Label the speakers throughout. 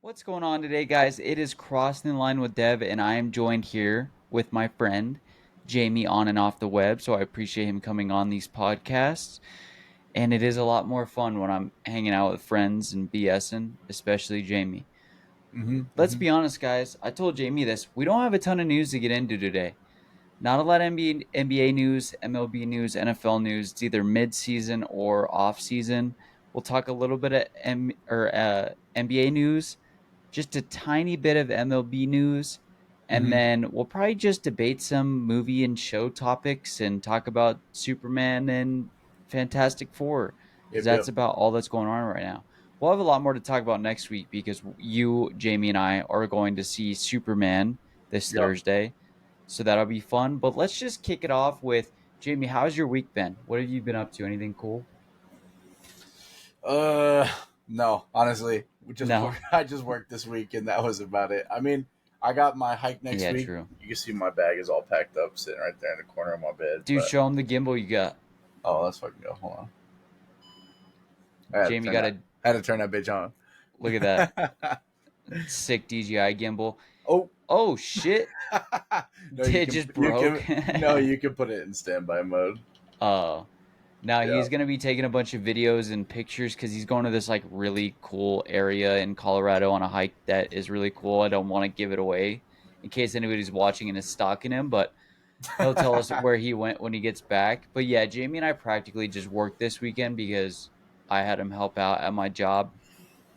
Speaker 1: What's going on today, guys? It is Crossing the Line with Dev, and I am joined here with my friend Jamie on and off the web. So I appreciate him coming on these podcasts. And it is a lot more fun when I'm hanging out with friends and BSing, especially Jamie.
Speaker 2: hmm
Speaker 1: Let's
Speaker 2: hmm
Speaker 1: be honest, guys. I told Jamie this. We don't have a ton of news to get into today. Not a lot of NBA news, MLB news, NFL news. It's either mid-season or off-season. We'll talk a little bit of NBA news, just a tiny bit of MLB news, and
Speaker 2: hmm
Speaker 1: then we'll probably just debate some movie and show topics and talk about Superman and Fantastic Four, because
Speaker 2: Yep,
Speaker 1: that's
Speaker 2: yep,
Speaker 1: about all that's going on right now. We'll have a lot more to talk about next week because you, Jamie, and I are going to see Superman this
Speaker 2: yep.
Speaker 1: Thursday. So that'll be fun. But let's just kick it off with Jamie, how's your week been? What have you been up to? Anything cool?
Speaker 2: Uh, no, honestly, we just
Speaker 1: No.
Speaker 2: work. I just worked this week, and that was about it. I mean, I got my hike next
Speaker 1: Yeah,
Speaker 2: week.
Speaker 1: true.
Speaker 2: You can see my bag is all packed up, sitting right there in the corner of my bed.
Speaker 1: Dude,
Speaker 2: But
Speaker 1: show them the gimbal you got.
Speaker 2: oh, let's fucking go. Hold on, I had to
Speaker 1: Jamie
Speaker 2: turn
Speaker 1: got
Speaker 2: that.
Speaker 1: a
Speaker 2: I had to turn that bitch on.
Speaker 1: look at that sick DJI gimbal.
Speaker 2: Oh,
Speaker 1: Oh shit!
Speaker 2: no,
Speaker 1: It just
Speaker 2: you
Speaker 1: broke.
Speaker 2: can no, you can put it in standby mode.
Speaker 1: Oh, now
Speaker 2: Yeah.
Speaker 1: he's gonna be taking a bunch of videos and pictures because he's going to this like really cool area in Colorado on a hike that is really cool. I don't want to give it away in case anybody's watching and is stalking him, but he'll tell us where he went when he gets back. But yeah, Jamie and I practically just worked this weekend because I had him help out at my job.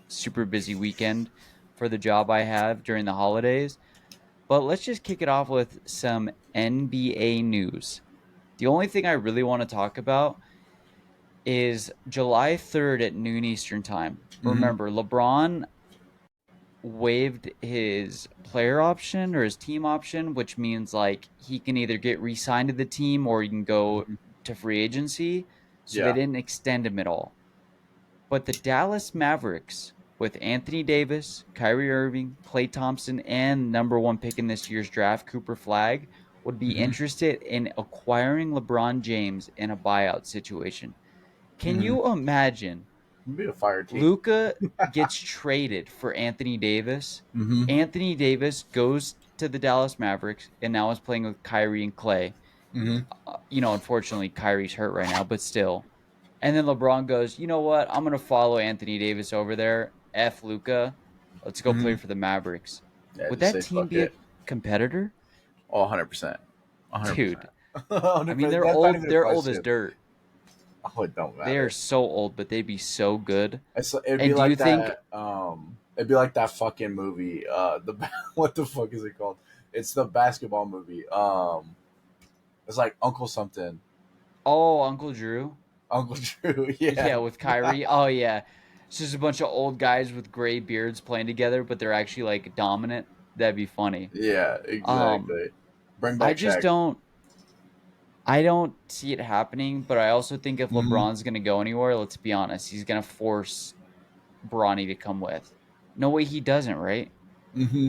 Speaker 1: Super busy weekend for the job I have during the holidays. But let's just kick it off with some NBA news. The only thing I really want to talk about is July 3rd at noon Eastern time.
Speaker 2: hmm
Speaker 1: Remember, LeBron waived his player option or his team option, which means like he can either get re signed to the team or he can go
Speaker 2: hmm
Speaker 1: to free agency. So they
Speaker 2: Yeah.
Speaker 1: didn't extend him at all. But the Dallas Mavericks, with Anthony Davis, Kyrie Irving, Klay Thompson, and number one pick in this year's draft, Cooper Flag, would be
Speaker 2: hmm
Speaker 1: interested in acquiring LeBron James in a buyout situation. Can
Speaker 2: hmm
Speaker 1: you imagine
Speaker 2: Be a fire team.
Speaker 1: Luca gets traded for Anthony Davis?
Speaker 2: hmm
Speaker 1: Anthony Davis goes to the Dallas Mavericks and now is playing with Kyrie and Klay.
Speaker 2: hmm
Speaker 1: Unfortunately, Kyrie's hurt right now, but still. And then LeBron goes, you know what? I'm gonna follow Anthony Davis over there. F Luca. Let's go play
Speaker 2: hmm
Speaker 1: for the Mavericks.
Speaker 2: Yeah,
Speaker 1: Would
Speaker 2: just
Speaker 1: that
Speaker 2: say
Speaker 1: team
Speaker 2: fuck
Speaker 1: be a
Speaker 2: it.
Speaker 1: competitor?
Speaker 2: Oh, 100%. 100%.
Speaker 1: Dude. I mean
Speaker 2: 100%.
Speaker 1: they're
Speaker 2: That's not
Speaker 1: old
Speaker 2: even a
Speaker 1: they're old as
Speaker 2: question.
Speaker 1: dirt.
Speaker 2: Oh, it don't
Speaker 1: They are
Speaker 2: matter.
Speaker 1: so old, but they'd be so good.
Speaker 2: It'd be
Speaker 1: And do you
Speaker 2: like
Speaker 1: think
Speaker 2: that. It'd be like that fucking movie. What the fuck is it called? It's the basketball movie. It's like Uncle something.
Speaker 1: oh Uncle Drew?
Speaker 2: Uncle Drew. Yeah.
Speaker 1: Yeah, with Kyrie. Oh yeah. It's just a bunch of old guys with gray beards playing together, but they're actually like dominant. That'd be funny.
Speaker 2: Yeah.
Speaker 1: Um
Speaker 2: Exactly. Bring
Speaker 1: I
Speaker 2: back
Speaker 1: just
Speaker 2: Shaq.
Speaker 1: don't see it happening, but I also think if
Speaker 2: hmm
Speaker 1: LeBron's going to go anywhere, let's be honest, he's going to force Bronny to come with. No way he doesn't, right?
Speaker 2: hmm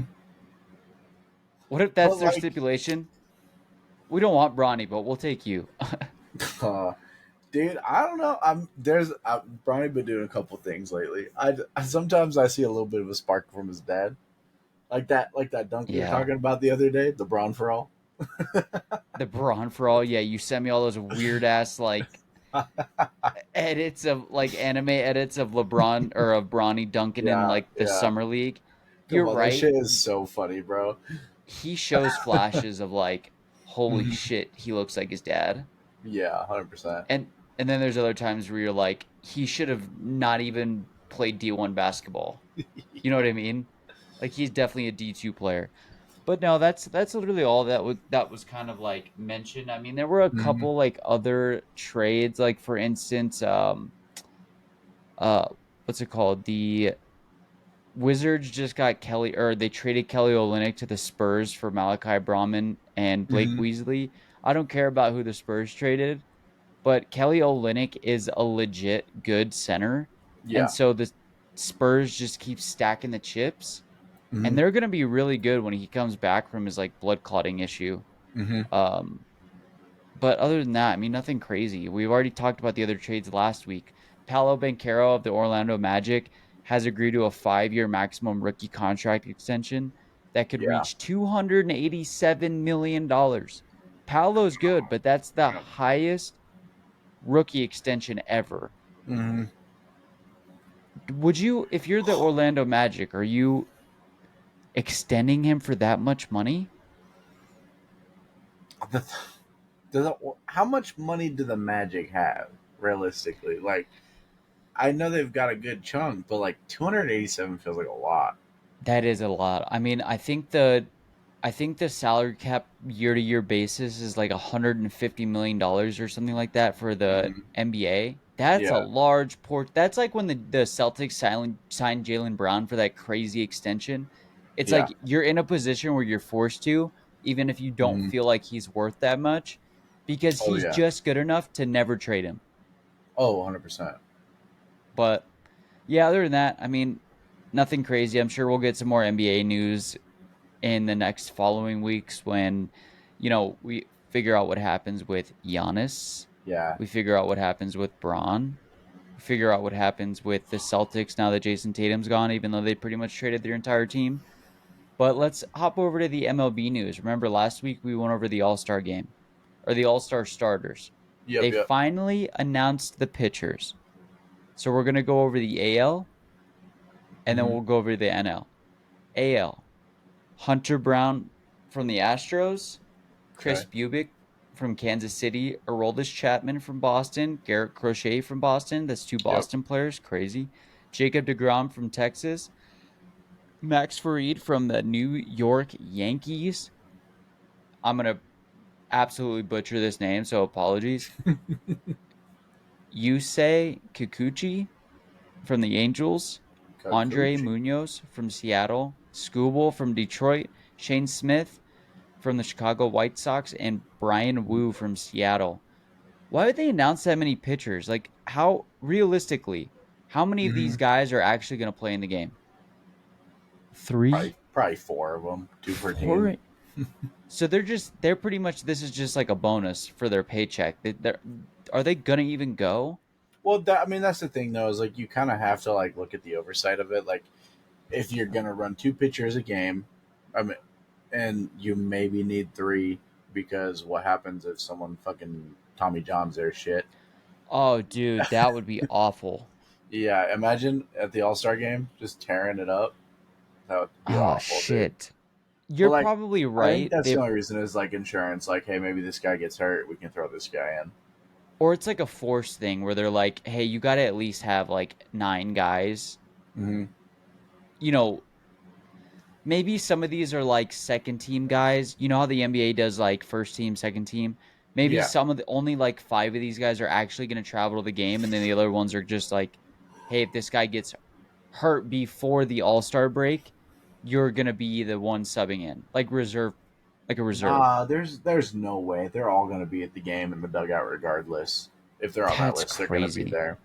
Speaker 1: What if
Speaker 2: But
Speaker 1: that's their
Speaker 2: like,
Speaker 1: stipulation? We don't want Bronny, but we'll take you.
Speaker 2: uh, dude, I don't know. I've probably been doing a couple things lately. Sometimes I see a little bit of a spark from his dad, like that dunk we were
Speaker 1: Yeah.
Speaker 2: talking about the other day, the Braun for all.
Speaker 1: The Braun for all. Yeah, you sent me all those weird ass like edits of like anime edits of LeBron or of Bronny dunking in
Speaker 2: Yeah,
Speaker 1: like the
Speaker 2: yeah.
Speaker 1: summer league.
Speaker 2: Come
Speaker 1: You're
Speaker 2: on, that
Speaker 1: right.
Speaker 2: shit is so funny, bro.
Speaker 1: He shows flashes of like, holy
Speaker 2: Mhm.
Speaker 1: shit, he looks like his dad.
Speaker 2: Yeah, 100%.
Speaker 1: And then there's other times where you're like, he should have not even played D1 basketball. You know what I mean? Like he's definitely a D2 player. But no, that's literally all that was kind of like mentioned. I mean, there were a
Speaker 2: hmm
Speaker 1: couple like other trades, like for instance, uh, what's it called? The Wizards just got Kelly, or they traded Kelly Olynyk to the Spurs for Malachi Brahman and Blake
Speaker 2: hmm
Speaker 1: Weasley. I don't care about who the Spurs traded. But Kelly Olynyk is a legit good center, and
Speaker 2: Yeah.
Speaker 1: so the Spurs just keep stacking the chips, and
Speaker 2: hmm
Speaker 1: they're gonna be really good when he comes back from his like blood clotting issue.
Speaker 2: hmm
Speaker 1: Um, but other than that, I mean, nothing crazy. We've already talked about the other trades last week. Paolo Banchero of the Orlando Magic has agreed to a 5-year maximum rookie contract extension that could
Speaker 2: Yeah.
Speaker 1: reach $287 million. Paolo's good, but that's the
Speaker 2: Yeah.
Speaker 1: highest rookie extension ever.
Speaker 2: Mm-hmm.
Speaker 1: Would you, if you're the Orlando Magic, are you extending him for that much money?
Speaker 2: The, how much money do the Magic have realistically? Like, I know they've got a good chunk, but like 287 feels like a lot.
Speaker 1: That is a lot. I mean, I think the salary cap year to year basis is like $150 million or something like that for the
Speaker 2: Mm-hmm.
Speaker 1: NBA. That's a
Speaker 2: Yeah.
Speaker 1: large port. That's like when the Celtics signed Jalen Brown for that crazy extension. It's
Speaker 2: Yeah.
Speaker 1: like you're in a position where you're forced to, even if you don't
Speaker 2: Mm-hmm.
Speaker 1: feel like he's worth that much, because
Speaker 2: Oh
Speaker 1: he's
Speaker 2: yeah.
Speaker 1: just good enough to never trade him.
Speaker 2: Oh, 100%.
Speaker 1: But yeah, other than that, I mean, nothing crazy. I'm sure we'll get some more NBA news in the next following weeks when, we figure out what happens with Giannis.
Speaker 2: Yeah.
Speaker 1: We figure out what happens with Braun. We figure out what happens with the Celtics now that Jason Tatum's gone, even though they pretty much traded their entire team. But let's hop over to the MLB news. Remember last week we went over the All Star game or the All Star starters.
Speaker 2: Yep.
Speaker 1: They
Speaker 2: Yep.
Speaker 1: finally announced the pitchers. So we're going to go over the AL and then
Speaker 2: Mm-hmm.
Speaker 1: we'll go over the NL. AL, Hunter Brown from the Astros, Chris
Speaker 2: Okay.
Speaker 1: Bubic from Kansas City, Aroldis Chapman from Boston, Garrett Crochet from Boston. That's two
Speaker 2: Yep.
Speaker 1: Boston players. Crazy. Jacob DeGrom from Texas, Max Fried from the New York Yankees. I'm going to absolutely butcher this name, so apologies. Yusei Kikuchi from the Angels, Andre
Speaker 2: Kakuchi.
Speaker 1: Munoz from Seattle, Skubal from Detroit, Shane Smith from the Chicago White Sox, and Brian Wu from Seattle. Why would they announce that many pitchers? Like, how realistically, how many of
Speaker 2: Mm-hmm.
Speaker 1: these guys are actually going to play in the game?
Speaker 2: Probably,
Speaker 1: Three,
Speaker 2: probably four of them, two per team.
Speaker 1: four. So they're pretty much, this is just like a bonus for their paycheck. Are they gonna even go?
Speaker 2: Well, that, I mean, that's the thing though, is like you kind of have to like look at the oversight of it. Like, if you're gonna run two pitchers a game, I mean, and you maybe need three because what happens if someone fucking Tommy John's their shit?
Speaker 1: Oh, dude, that would be awful.
Speaker 2: Yeah, imagine at the All Star game just tearing it up. That would be
Speaker 1: Oh
Speaker 2: awful, dude.
Speaker 1: shit.
Speaker 2: But
Speaker 1: You're
Speaker 2: like,
Speaker 1: probably
Speaker 2: I think
Speaker 1: right.
Speaker 2: that's the
Speaker 1: They
Speaker 2: only reason is like insurance. Like, hey, maybe this guy gets hurt, we can throw this guy in.
Speaker 1: Or it's like a force thing where they're like, "Hey, you got to at least have like 9 guys."
Speaker 2: Mm-hmm.
Speaker 1: You know, maybe some of these are like second team guys. You know how the NBA does like first team, second team? Maybe
Speaker 2: Yeah.
Speaker 1: some of the only like 5 of these guys are actually going to travel to the game and then the other ones are just like, "Hey, if this guy gets hurt before the All-Star break, you're going to be the one subbing in." Like reserve, like a reserve.
Speaker 2: Nah, there's no way they're all going to be at the game in the dugout regardless. If they're on that
Speaker 1: That's
Speaker 2: list, they're going to be
Speaker 1: crazy.
Speaker 2: there.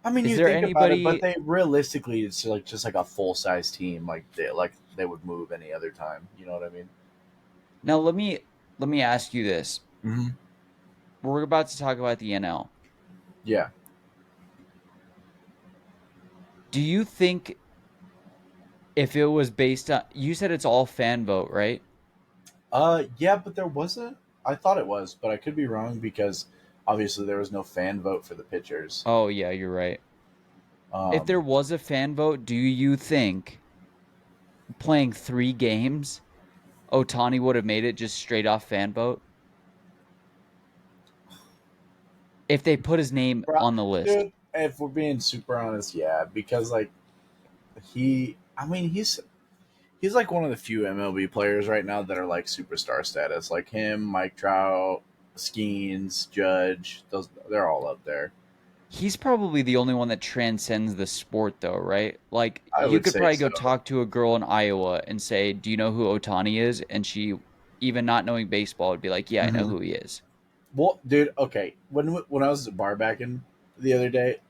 Speaker 2: I mean,
Speaker 1: Is
Speaker 2: you
Speaker 1: there
Speaker 2: think about it, but
Speaker 1: anybody
Speaker 2: they realistically, it's like just like a full size team, like they would move any other time. You know what I mean?
Speaker 1: Now let me ask you this.
Speaker 2: Mm-hmm.
Speaker 1: We're about to talk about the NL.
Speaker 2: Yeah.
Speaker 1: Do you think if it was based on, you said it's all fan vote, right?
Speaker 2: Yeah, but there wasn't. I thought it was, but I could be wrong because obviously there was no fan vote for the pitchers.
Speaker 1: Oh yeah, you're right. If there
Speaker 2: Um,
Speaker 1: was a fan vote, do you think playing 3 games, Ohtani would have made it just straight off fan vote if they put his name on the list?
Speaker 2: dude, if we're being super honest, yeah, because like I mean, he's like one of the few MLB players right now that are like superstar status. Like him, Mike Trout, Skeens, Judge, those they're all up there.
Speaker 1: He's probably the only one that transcends the sport though, right? Like
Speaker 2: I
Speaker 1: you
Speaker 2: would
Speaker 1: could
Speaker 2: say
Speaker 1: probably
Speaker 2: so.
Speaker 1: go talk to a girl in Iowa and say, "Do you know who Ohtani is?" And she, even not knowing baseball, would be like, "Yeah, I know
Speaker 2: Hmm.
Speaker 1: who he is."
Speaker 2: Well, dude, okay. When I was at bar backing the other day,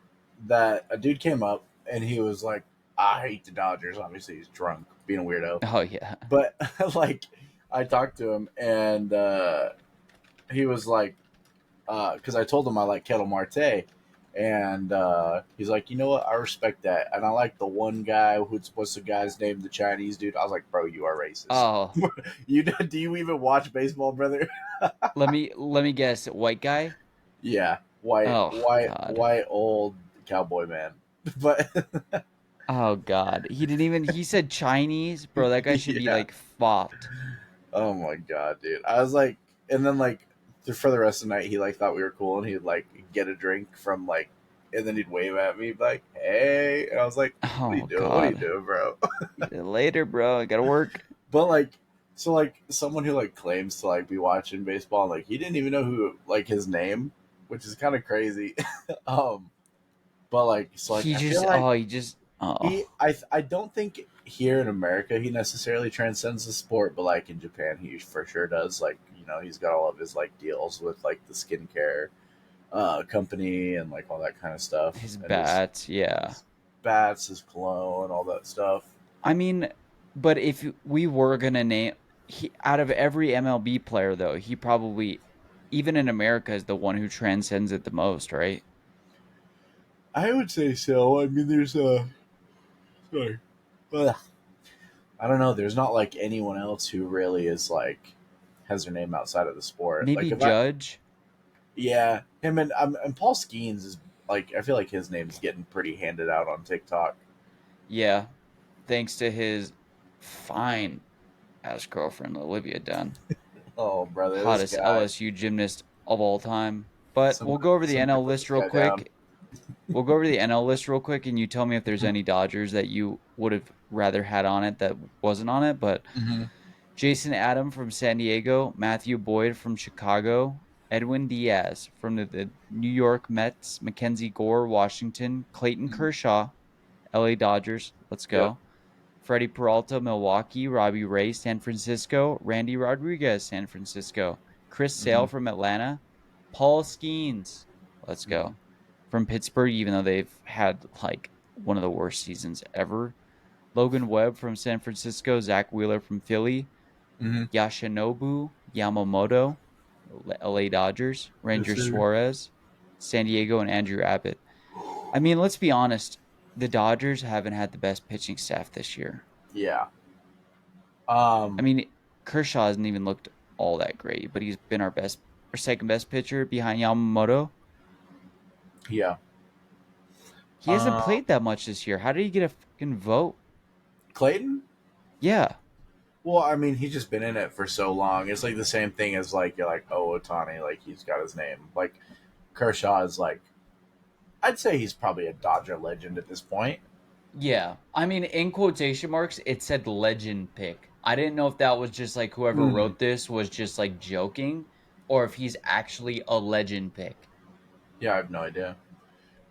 Speaker 2: that a dude came up and he was like, "I hate the Dodgers." Obviously, he's drunk, being a weirdo.
Speaker 1: Oh yeah.
Speaker 2: But like, I talked to him and he was like, because I told him I like Kettle Marte, And he's like, you know what? I respect that. And I like the one guy what's the guy's name? The Chinese dude. I was like, bro, you are racist.
Speaker 1: Oh,
Speaker 2: Do you even watch baseball, brother?
Speaker 1: let me guess. White guy?
Speaker 2: Yeah,
Speaker 1: Oh God.
Speaker 2: white old cowboy man. But
Speaker 1: Oh God. He said Chinese, bro. That guy should be
Speaker 2: yeah,
Speaker 1: like fought.
Speaker 2: oh my god, dude. I was like, and then like for the rest of the night, he like thought we were cool, and he'd like get a drink from like, and then he'd wave at me like, "Hey," and I was like, "What are you
Speaker 1: Oh
Speaker 2: doing? What are you
Speaker 1: God.
Speaker 2: doing, bro?"
Speaker 1: Later, bro. I gotta work.
Speaker 2: But like, so like someone who like claims to like be watching baseball, like he didn't even know who like his name, which is kind of crazy. um, but like, so like I feel like
Speaker 1: He just,
Speaker 2: I don't think here in America he necessarily transcends the sport, but like in Japan he for sure does. Like, you know, he's got all of his like deals with like the skincare company and like all that kind of stuff,
Speaker 1: his
Speaker 2: and
Speaker 1: bats. Yeah.
Speaker 2: his bats, his cologne, all that stuff.
Speaker 1: I mean, but if we were gonna name, out of every MLB player, though, he probably, even in America, is the one who transcends it the most, right?
Speaker 2: I would say so. I mean, there's sorry. Ugh. I don't know. There's not like anyone else who really is like has their name outside of the sport.
Speaker 1: Maybe
Speaker 2: Like if I,
Speaker 1: Judge.
Speaker 2: yeah, him and Paul Skeens is like I feel like his name's getting pretty handed out on TikTok.
Speaker 1: Yeah, thanks to his fine ass girlfriend Olivia Dunn,
Speaker 2: Oh, brother, this
Speaker 1: hottest
Speaker 2: guy.
Speaker 1: LSU gymnast of all time. But we'll
Speaker 2: Somebody,
Speaker 1: go over the
Speaker 2: somebody
Speaker 1: NL
Speaker 2: put
Speaker 1: list
Speaker 2: this
Speaker 1: real
Speaker 2: guy down.
Speaker 1: quick. We'll go over the NL list real quick, and you tell me if there's any Dodgers that you would have rather had on it that wasn't on it. But
Speaker 2: Mm-hmm.
Speaker 1: Jason Adam from San Diego, Matthew Boyd from Chicago, Edwin Diaz from the New York Mets, Mackenzie Gore, Washington, Clayton
Speaker 2: Mm-hmm.
Speaker 1: Kershaw, LA Dodgers. Let's
Speaker 2: Yep.
Speaker 1: go. Freddie Peralta, Milwaukee, Robbie Ray, San Francisco, Randy Rodriguez, San Francisco, Chris
Speaker 2: Mm-hmm.
Speaker 1: Sale from Atlanta, Paul Skeens. Let's
Speaker 2: Mm-hmm.
Speaker 1: go. From Pittsburgh, even though they've had like one of the worst seasons ever. Logan Webb from San Francisco, Zach Wheeler from Philly,
Speaker 2: Mm-hmm.
Speaker 1: Yashinobu Yamamoto, LA Dodgers,
Speaker 2: Yes,
Speaker 1: Ranger
Speaker 2: sir.
Speaker 1: Suarez, San Diego, and Andrew Abbott. I mean, let's be honest. The Dodgers haven't had the best pitching staff this year.
Speaker 2: Yeah.
Speaker 1: I
Speaker 2: Um.
Speaker 1: mean, Kershaw hasn't even looked all that great, but he's been our best or second best pitcher behind Yamamoto.
Speaker 2: Yeah.
Speaker 1: He hasn't
Speaker 2: Um.
Speaker 1: played that much this year. How did he get a fucking vote?
Speaker 2: Clayton.
Speaker 1: Yeah.
Speaker 2: Well, I mean, he's just been in it for so long. It's like the same thing as like you're like, oh, Ohtani, like he's got his name. Like Kershaw is like, I'd say he's probably a Dodger legend at this point.
Speaker 1: Yeah. I mean, in quotation marks, it said legend pick. I didn't know if that was just like whoever
Speaker 2: Mm.
Speaker 1: wrote this was just like joking or if he's actually a legend pick.
Speaker 2: Yeah, I have no idea.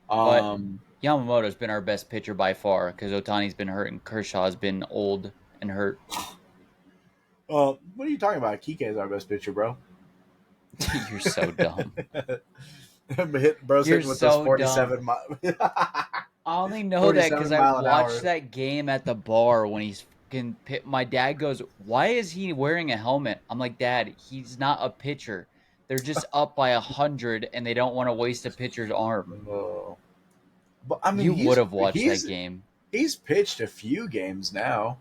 Speaker 1: But
Speaker 2: Um.
Speaker 1: Yamamoto's been our best pitcher by far because Otani's been hurt and Kershaw's been old and hurt.
Speaker 2: What are you talking about? Kike is our best pitcher, bro.
Speaker 1: You're so dumb.
Speaker 2: Bro's
Speaker 1: You're
Speaker 2: hitting with those
Speaker 1: so dumb.
Speaker 2: 47
Speaker 1: I only know that because
Speaker 2: 47
Speaker 1: I
Speaker 2: mile an
Speaker 1: watched
Speaker 2: hour.
Speaker 1: that game at the bar when he's fucking. My dad goes, "Why is he wearing a helmet?" I'm like, "Dad, he's not a pitcher. They're just up by 100, and they don't want to waste a pitcher's arm."
Speaker 2: Oh. But I mean,
Speaker 1: You would have watched that game.
Speaker 2: he's pitched a few games now.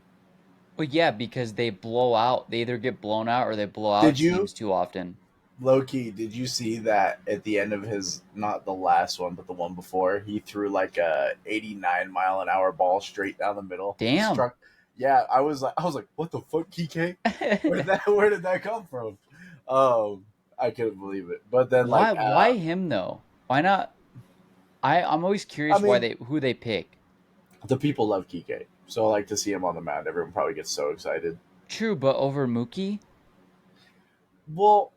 Speaker 1: But yeah, because they blow out. They either get blown out or they blow
Speaker 2: Did
Speaker 1: out
Speaker 2: you
Speaker 1: teams too often.
Speaker 2: Loki? Did you see that at the end of his not the last one, but the one before? He threw like a 89 mile an hour ball straight down the middle.
Speaker 1: Damn.
Speaker 2: Struck. Yeah, I was like, what the fuck, Kike? Where did that come from? I couldn't believe it. But then
Speaker 1: Why?
Speaker 2: like,
Speaker 1: Why him though? Why not? I'm always
Speaker 2: I
Speaker 1: curious why
Speaker 2: mean,
Speaker 1: they who they pick.
Speaker 2: the people love Kike, so I like to see him on the mound. Everyone probably gets so excited.
Speaker 1: True, but over Mookie.
Speaker 2: Well,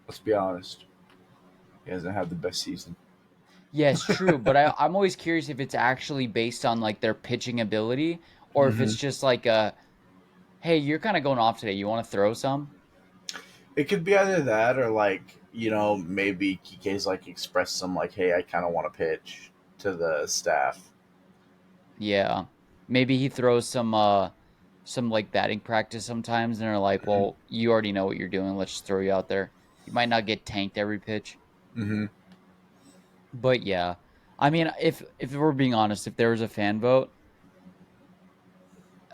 Speaker 2: let's be honest. He hasn't had the best season.
Speaker 1: Yes, true, but I'm always curious if it's actually based on like their pitching ability or if
Speaker 2: Hmm.
Speaker 1: it's just like a, hey, you're kind of going off today. You want to throw some?
Speaker 2: It could be either that or like maybe Kike's like expressed some like, hey, I kind of want to pitch to the staff.
Speaker 1: Yeah. Maybe he throws some like batting practice sometimes and they're like,
Speaker 2: Mhm.
Speaker 1: "Well, you already know what you're doing. Let's just throw you out there." He might not get tanked every pitch.
Speaker 2: Mm-hmm.
Speaker 1: But yeah. I mean, if we're being honest, if there was a fan vote,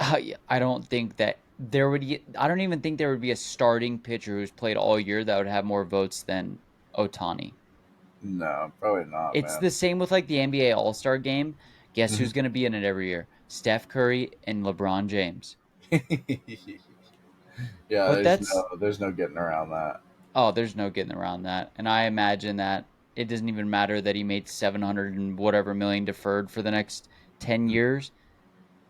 Speaker 1: I don't think that there would I don't even think there would be a starting pitcher who's played all year that would have more votes than Ohtani.
Speaker 2: No, probably not,
Speaker 1: It's
Speaker 2: man.
Speaker 1: the same with like the NBA All-Star game. Guess
Speaker 2: Mhm.
Speaker 1: who's going to be in it every year? Steph Curry and LeBron James.
Speaker 2: Yeah,
Speaker 1: But that's
Speaker 2: there's no getting around that.
Speaker 1: oh, there's no getting around that. And I imagine that it doesn't even matter that he made 700 and whatever million deferred for the next 10 years.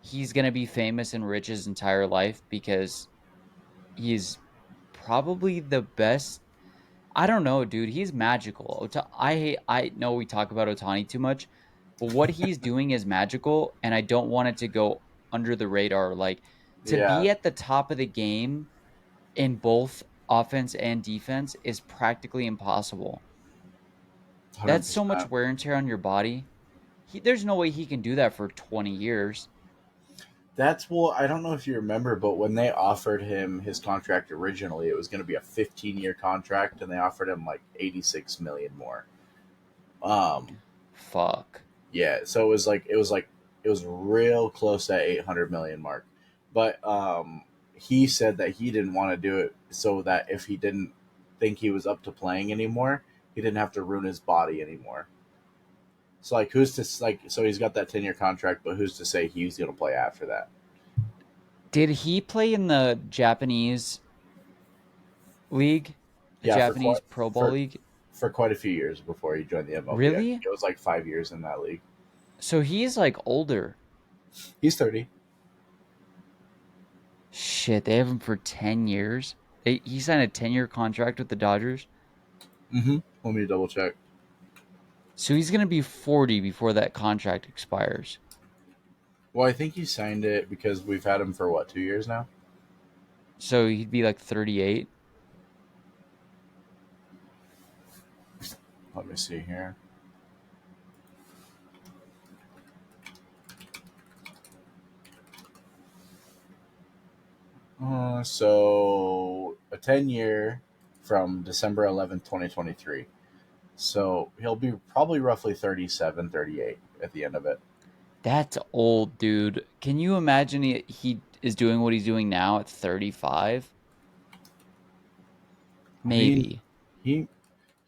Speaker 1: He's going to be famous and rich his entire life because he's probably the best. I don't know, dude. He's magical. I know we talk about Ohtani too much, but what he's doing is magical, and I don't want it to go under the radar. Like to
Speaker 2: Yeah,
Speaker 1: be at the top of the game in both offense and defense is practically impossible.
Speaker 2: hundred
Speaker 1: That's so much
Speaker 2: percent.
Speaker 1: wear and tear on your body. There's no way he can do that for 20 years.
Speaker 2: That's well, I don't know if you remember, but when they offered him his contract originally, it was going to be a 15-year contract, and they offered him like 86 million more. Um,
Speaker 1: Fuck.
Speaker 2: yeah, so it was real close to that 800 million mark, but he said that he didn't want to do it so that if he didn't think he was up to playing anymore, he didn't have to ruin his body anymore. So like, who's to like? So he's got that 10-year contract, but who's to say he's going to play after that?
Speaker 1: Did he play in the Japanese league? The
Speaker 2: Yeah,
Speaker 1: Japanese Pro Ball League?
Speaker 2: for quite a few years before he joined the MLB. I think
Speaker 1: Really?
Speaker 2: it was like 5 years in that league.
Speaker 1: So he's like older.
Speaker 2: He's 30.
Speaker 1: Shit, they have him for 10 years. He signed a 10-year contract with the Dodgers.
Speaker 2: Mm-hmm. Let me double check.
Speaker 1: So he's going to be 40 before that contract expires.
Speaker 2: Well, I think he signed it because we've had him for what, 2 years now.
Speaker 1: So he'd be like 38.
Speaker 2: Let me see here. So a 10-year from December 11th, 2023. So he'll be probably roughly 37, 38 at the end of it.
Speaker 1: That's old, dude. Can you imagine he is doing what he's doing now at 35?
Speaker 2: I mean,
Speaker 1: Maybe.
Speaker 2: he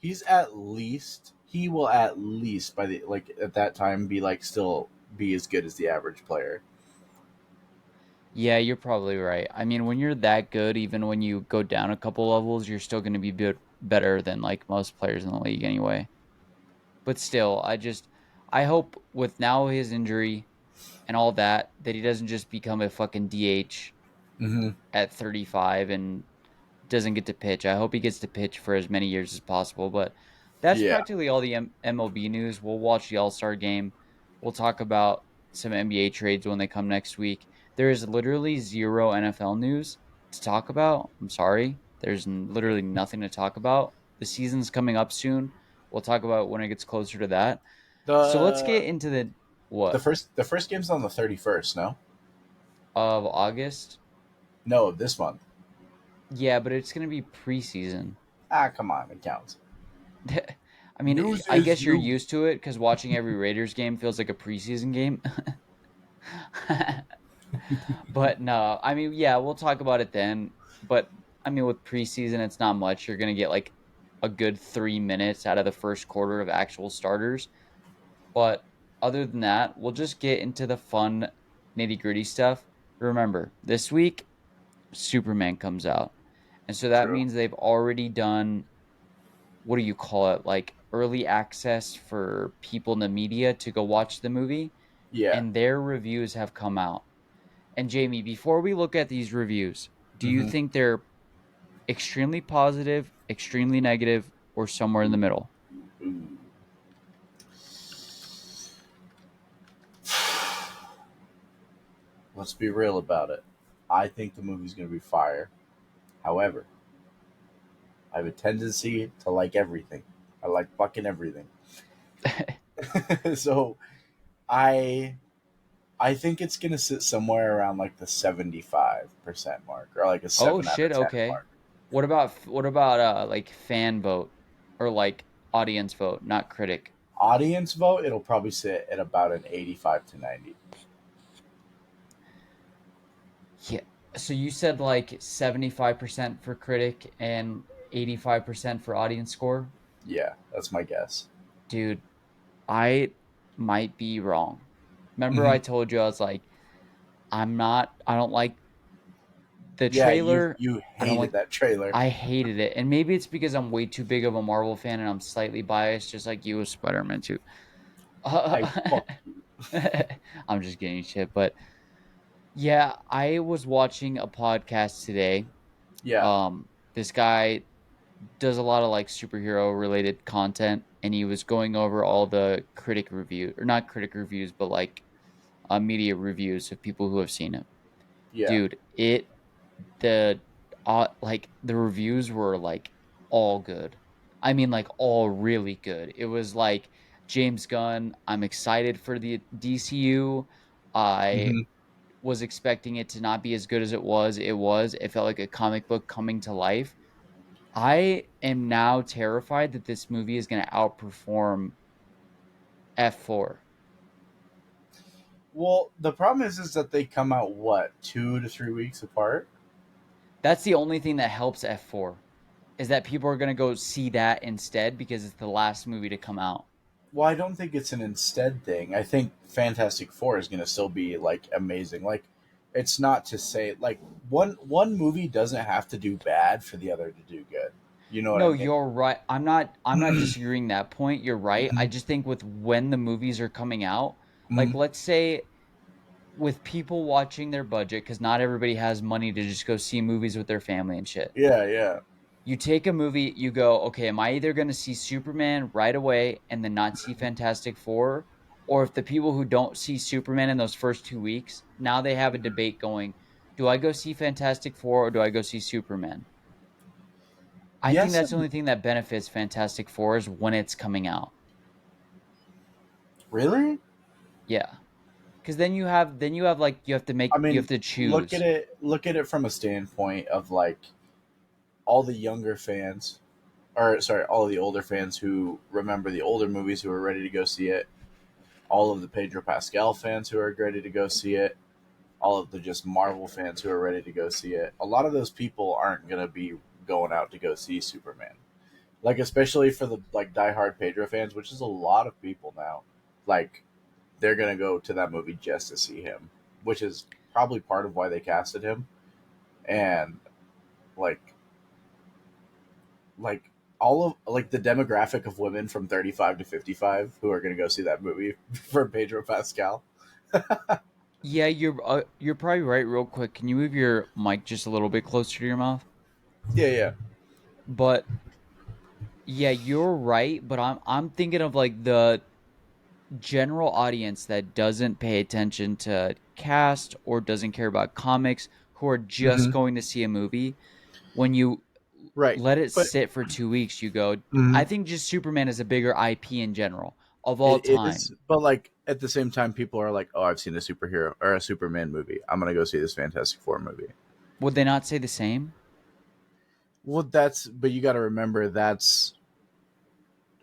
Speaker 2: he will at least by the like at that time be like still be as good as the average player.
Speaker 1: Yeah, you're probably right. I mean, when you're that good, even when you go down a couple levels, you're still going to be better than like most players in the league anyway. But still, I hope with now his injury and all that that he doesn't just become a fucking DH
Speaker 2: Mm-hmm.
Speaker 1: at 35 and doesn't get to pitch. I hope he gets to pitch for as many years as possible. But that's
Speaker 2: Yeah.
Speaker 1: practically all the MLB news. We'll watch the All Star game. We'll talk about some NBA trades when they come next week. There is literally zero NFL news to talk about. I'm sorry. There's literally nothing to talk about. The season's coming up soon. We'll talk about when it gets closer to that. So let's
Speaker 2: The
Speaker 1: get into the what
Speaker 2: the first game's on the 31st. No,
Speaker 1: of August.
Speaker 2: no, this month.
Speaker 1: Yeah, but it's gonna be preseason.
Speaker 2: Ah, come on, it counts.
Speaker 1: I mean,
Speaker 2: News
Speaker 1: I
Speaker 2: is
Speaker 1: guess you're
Speaker 2: news.
Speaker 1: used to it because watching every Raiders game feels like a preseason game. But no, I mean, yeah, we'll talk about it then. But I mean, with preseason, it's not much. You're gonna get like a good 3 minutes out of the first quarter of actual starters. But other than that, we'll just get into the fun nitty gritty stuff. Remember, this week Superman comes out, and so that
Speaker 2: True.
Speaker 1: means they've already done what do you call it, like early access for people in the media to go watch the movie,
Speaker 2: Yeah.
Speaker 1: and their reviews have come out. And Jamie, before we look at these reviews, do you
Speaker 2: Mm-hmm.
Speaker 1: think they're extremely positive, extremely negative, or somewhere in the middle?
Speaker 2: Ooh. Let's be real about it. I think the movie's going to be fire. However, I have a tendency to like everything. I like fucking everything. So I I think it's gonna sit somewhere around like the 75% mark or like a
Speaker 1: Oh
Speaker 2: 7 out
Speaker 1: shit,
Speaker 2: of 10
Speaker 1: okay.
Speaker 2: mark.
Speaker 1: what about like fan vote or like audience vote, not critic?
Speaker 2: Audience vote, it'll probably sit at about an 85 to 90.
Speaker 1: Yeah. So you said like 75% for critic and 85% for audience score?
Speaker 2: Yeah, that's my guess.
Speaker 1: Dude, I might be wrong. Remember
Speaker 2: Hmm.
Speaker 1: I told you I was like, I don't like the
Speaker 2: Yeah, you
Speaker 1: trailer.
Speaker 2: you
Speaker 1: I don't
Speaker 2: hated
Speaker 1: like,
Speaker 2: that trailer.
Speaker 1: I hated it. And maybe it's because I'm way too big of a Marvel fan and I'm slightly biased, just like you with Spider-Man too.
Speaker 2: I fuck you.
Speaker 1: I'm just getting shit. But yeah, I was watching a podcast today.
Speaker 2: Yeah.
Speaker 1: This guy does a lot of like superhero related content and he was going over all the critic review or not critic reviews but like media reviews of people who have seen it.
Speaker 2: Yeah.
Speaker 1: Dude, the like the reviews were like all good. I mean like all really good. It was like James Gunn, I'm excited for the DCU. I
Speaker 2: Hmm.
Speaker 1: was expecting it to not be as good as it was. It felt like a comic book coming to life. I am now terrified that this movie is going to outperform F4.
Speaker 2: Well, the problem is that they come out what 2 to 3 weeks apart.
Speaker 1: That's the only thing that helps F4 is that people are going to go see that instead because it's the last movie to come out.
Speaker 2: Well, I don't think it's an instead thing. I think Fantastic Four is going to still be like amazing. Like, it's not to say like one movie doesn't have to do bad for the other to do good. You know what I
Speaker 1: No,
Speaker 2: mean?
Speaker 1: you're right. I'm not disagreeing that point. You're right. I
Speaker 2: Mhm.
Speaker 1: just think with when the movies are coming out, like
Speaker 2: Mhm.
Speaker 1: let's say with people watching their budget cuz not everybody has money to just go see movies with their family and shit.
Speaker 2: Yeah, yeah.
Speaker 1: You take a movie, you go, okay, am I either going to see Superman right away and then not see Fantastic Four? Or if the people who don't see Superman in those first 2 weeks, now they have a debate going, do I go see Fantastic Four or do I go see Superman? I think
Speaker 2: Yes,
Speaker 1: that's the only thing that benefits Fantastic Four is when it's coming out.
Speaker 2: really?
Speaker 1: Yeah. Because then you have like
Speaker 2: I
Speaker 1: you
Speaker 2: mean,
Speaker 1: have to
Speaker 2: look at
Speaker 1: choose.
Speaker 2: it. Look at it from a standpoint of like all the younger fans, or sorry, all of the older fans who remember the older movies who are ready to go see it. All of the Pedro Pascal fans who are ready to go see it. All of the just Marvel fans who are ready to go see it. A lot of those people aren't gonna be going out to go see Superman. Like especially for the like diehard Pedro fans, which is a lot of people now. Like they're gonna go to that movie just to see him, which is probably part of why they casted him. And like like all of like the demographic of women from 35 to 55 who are gonna go see that movie for Pedro Pascal.
Speaker 1: Yeah, you're probably right. Real quick, can you move your mic just a little bit closer to your mouth?
Speaker 2: Yeah, yeah.
Speaker 1: But yeah, you're right, but I'm thinking of like the general audience that doesn't pay attention to cast or doesn't care about comics who are just
Speaker 2: Hmm.
Speaker 1: going to see a movie. When you
Speaker 2: Right.
Speaker 1: let it
Speaker 2: But
Speaker 1: sit for 2 weeks, you go, I
Speaker 2: mhm,
Speaker 1: think just Superman is a bigger IP in general of all
Speaker 2: it is,
Speaker 1: time.
Speaker 2: but like at the same time, people are like, "Oh, I've seen a superhero or a Superman movie. I'm gonna go see this Fantastic Four movie."
Speaker 1: Would they not say the same?
Speaker 2: Well, that's but you got to remember that's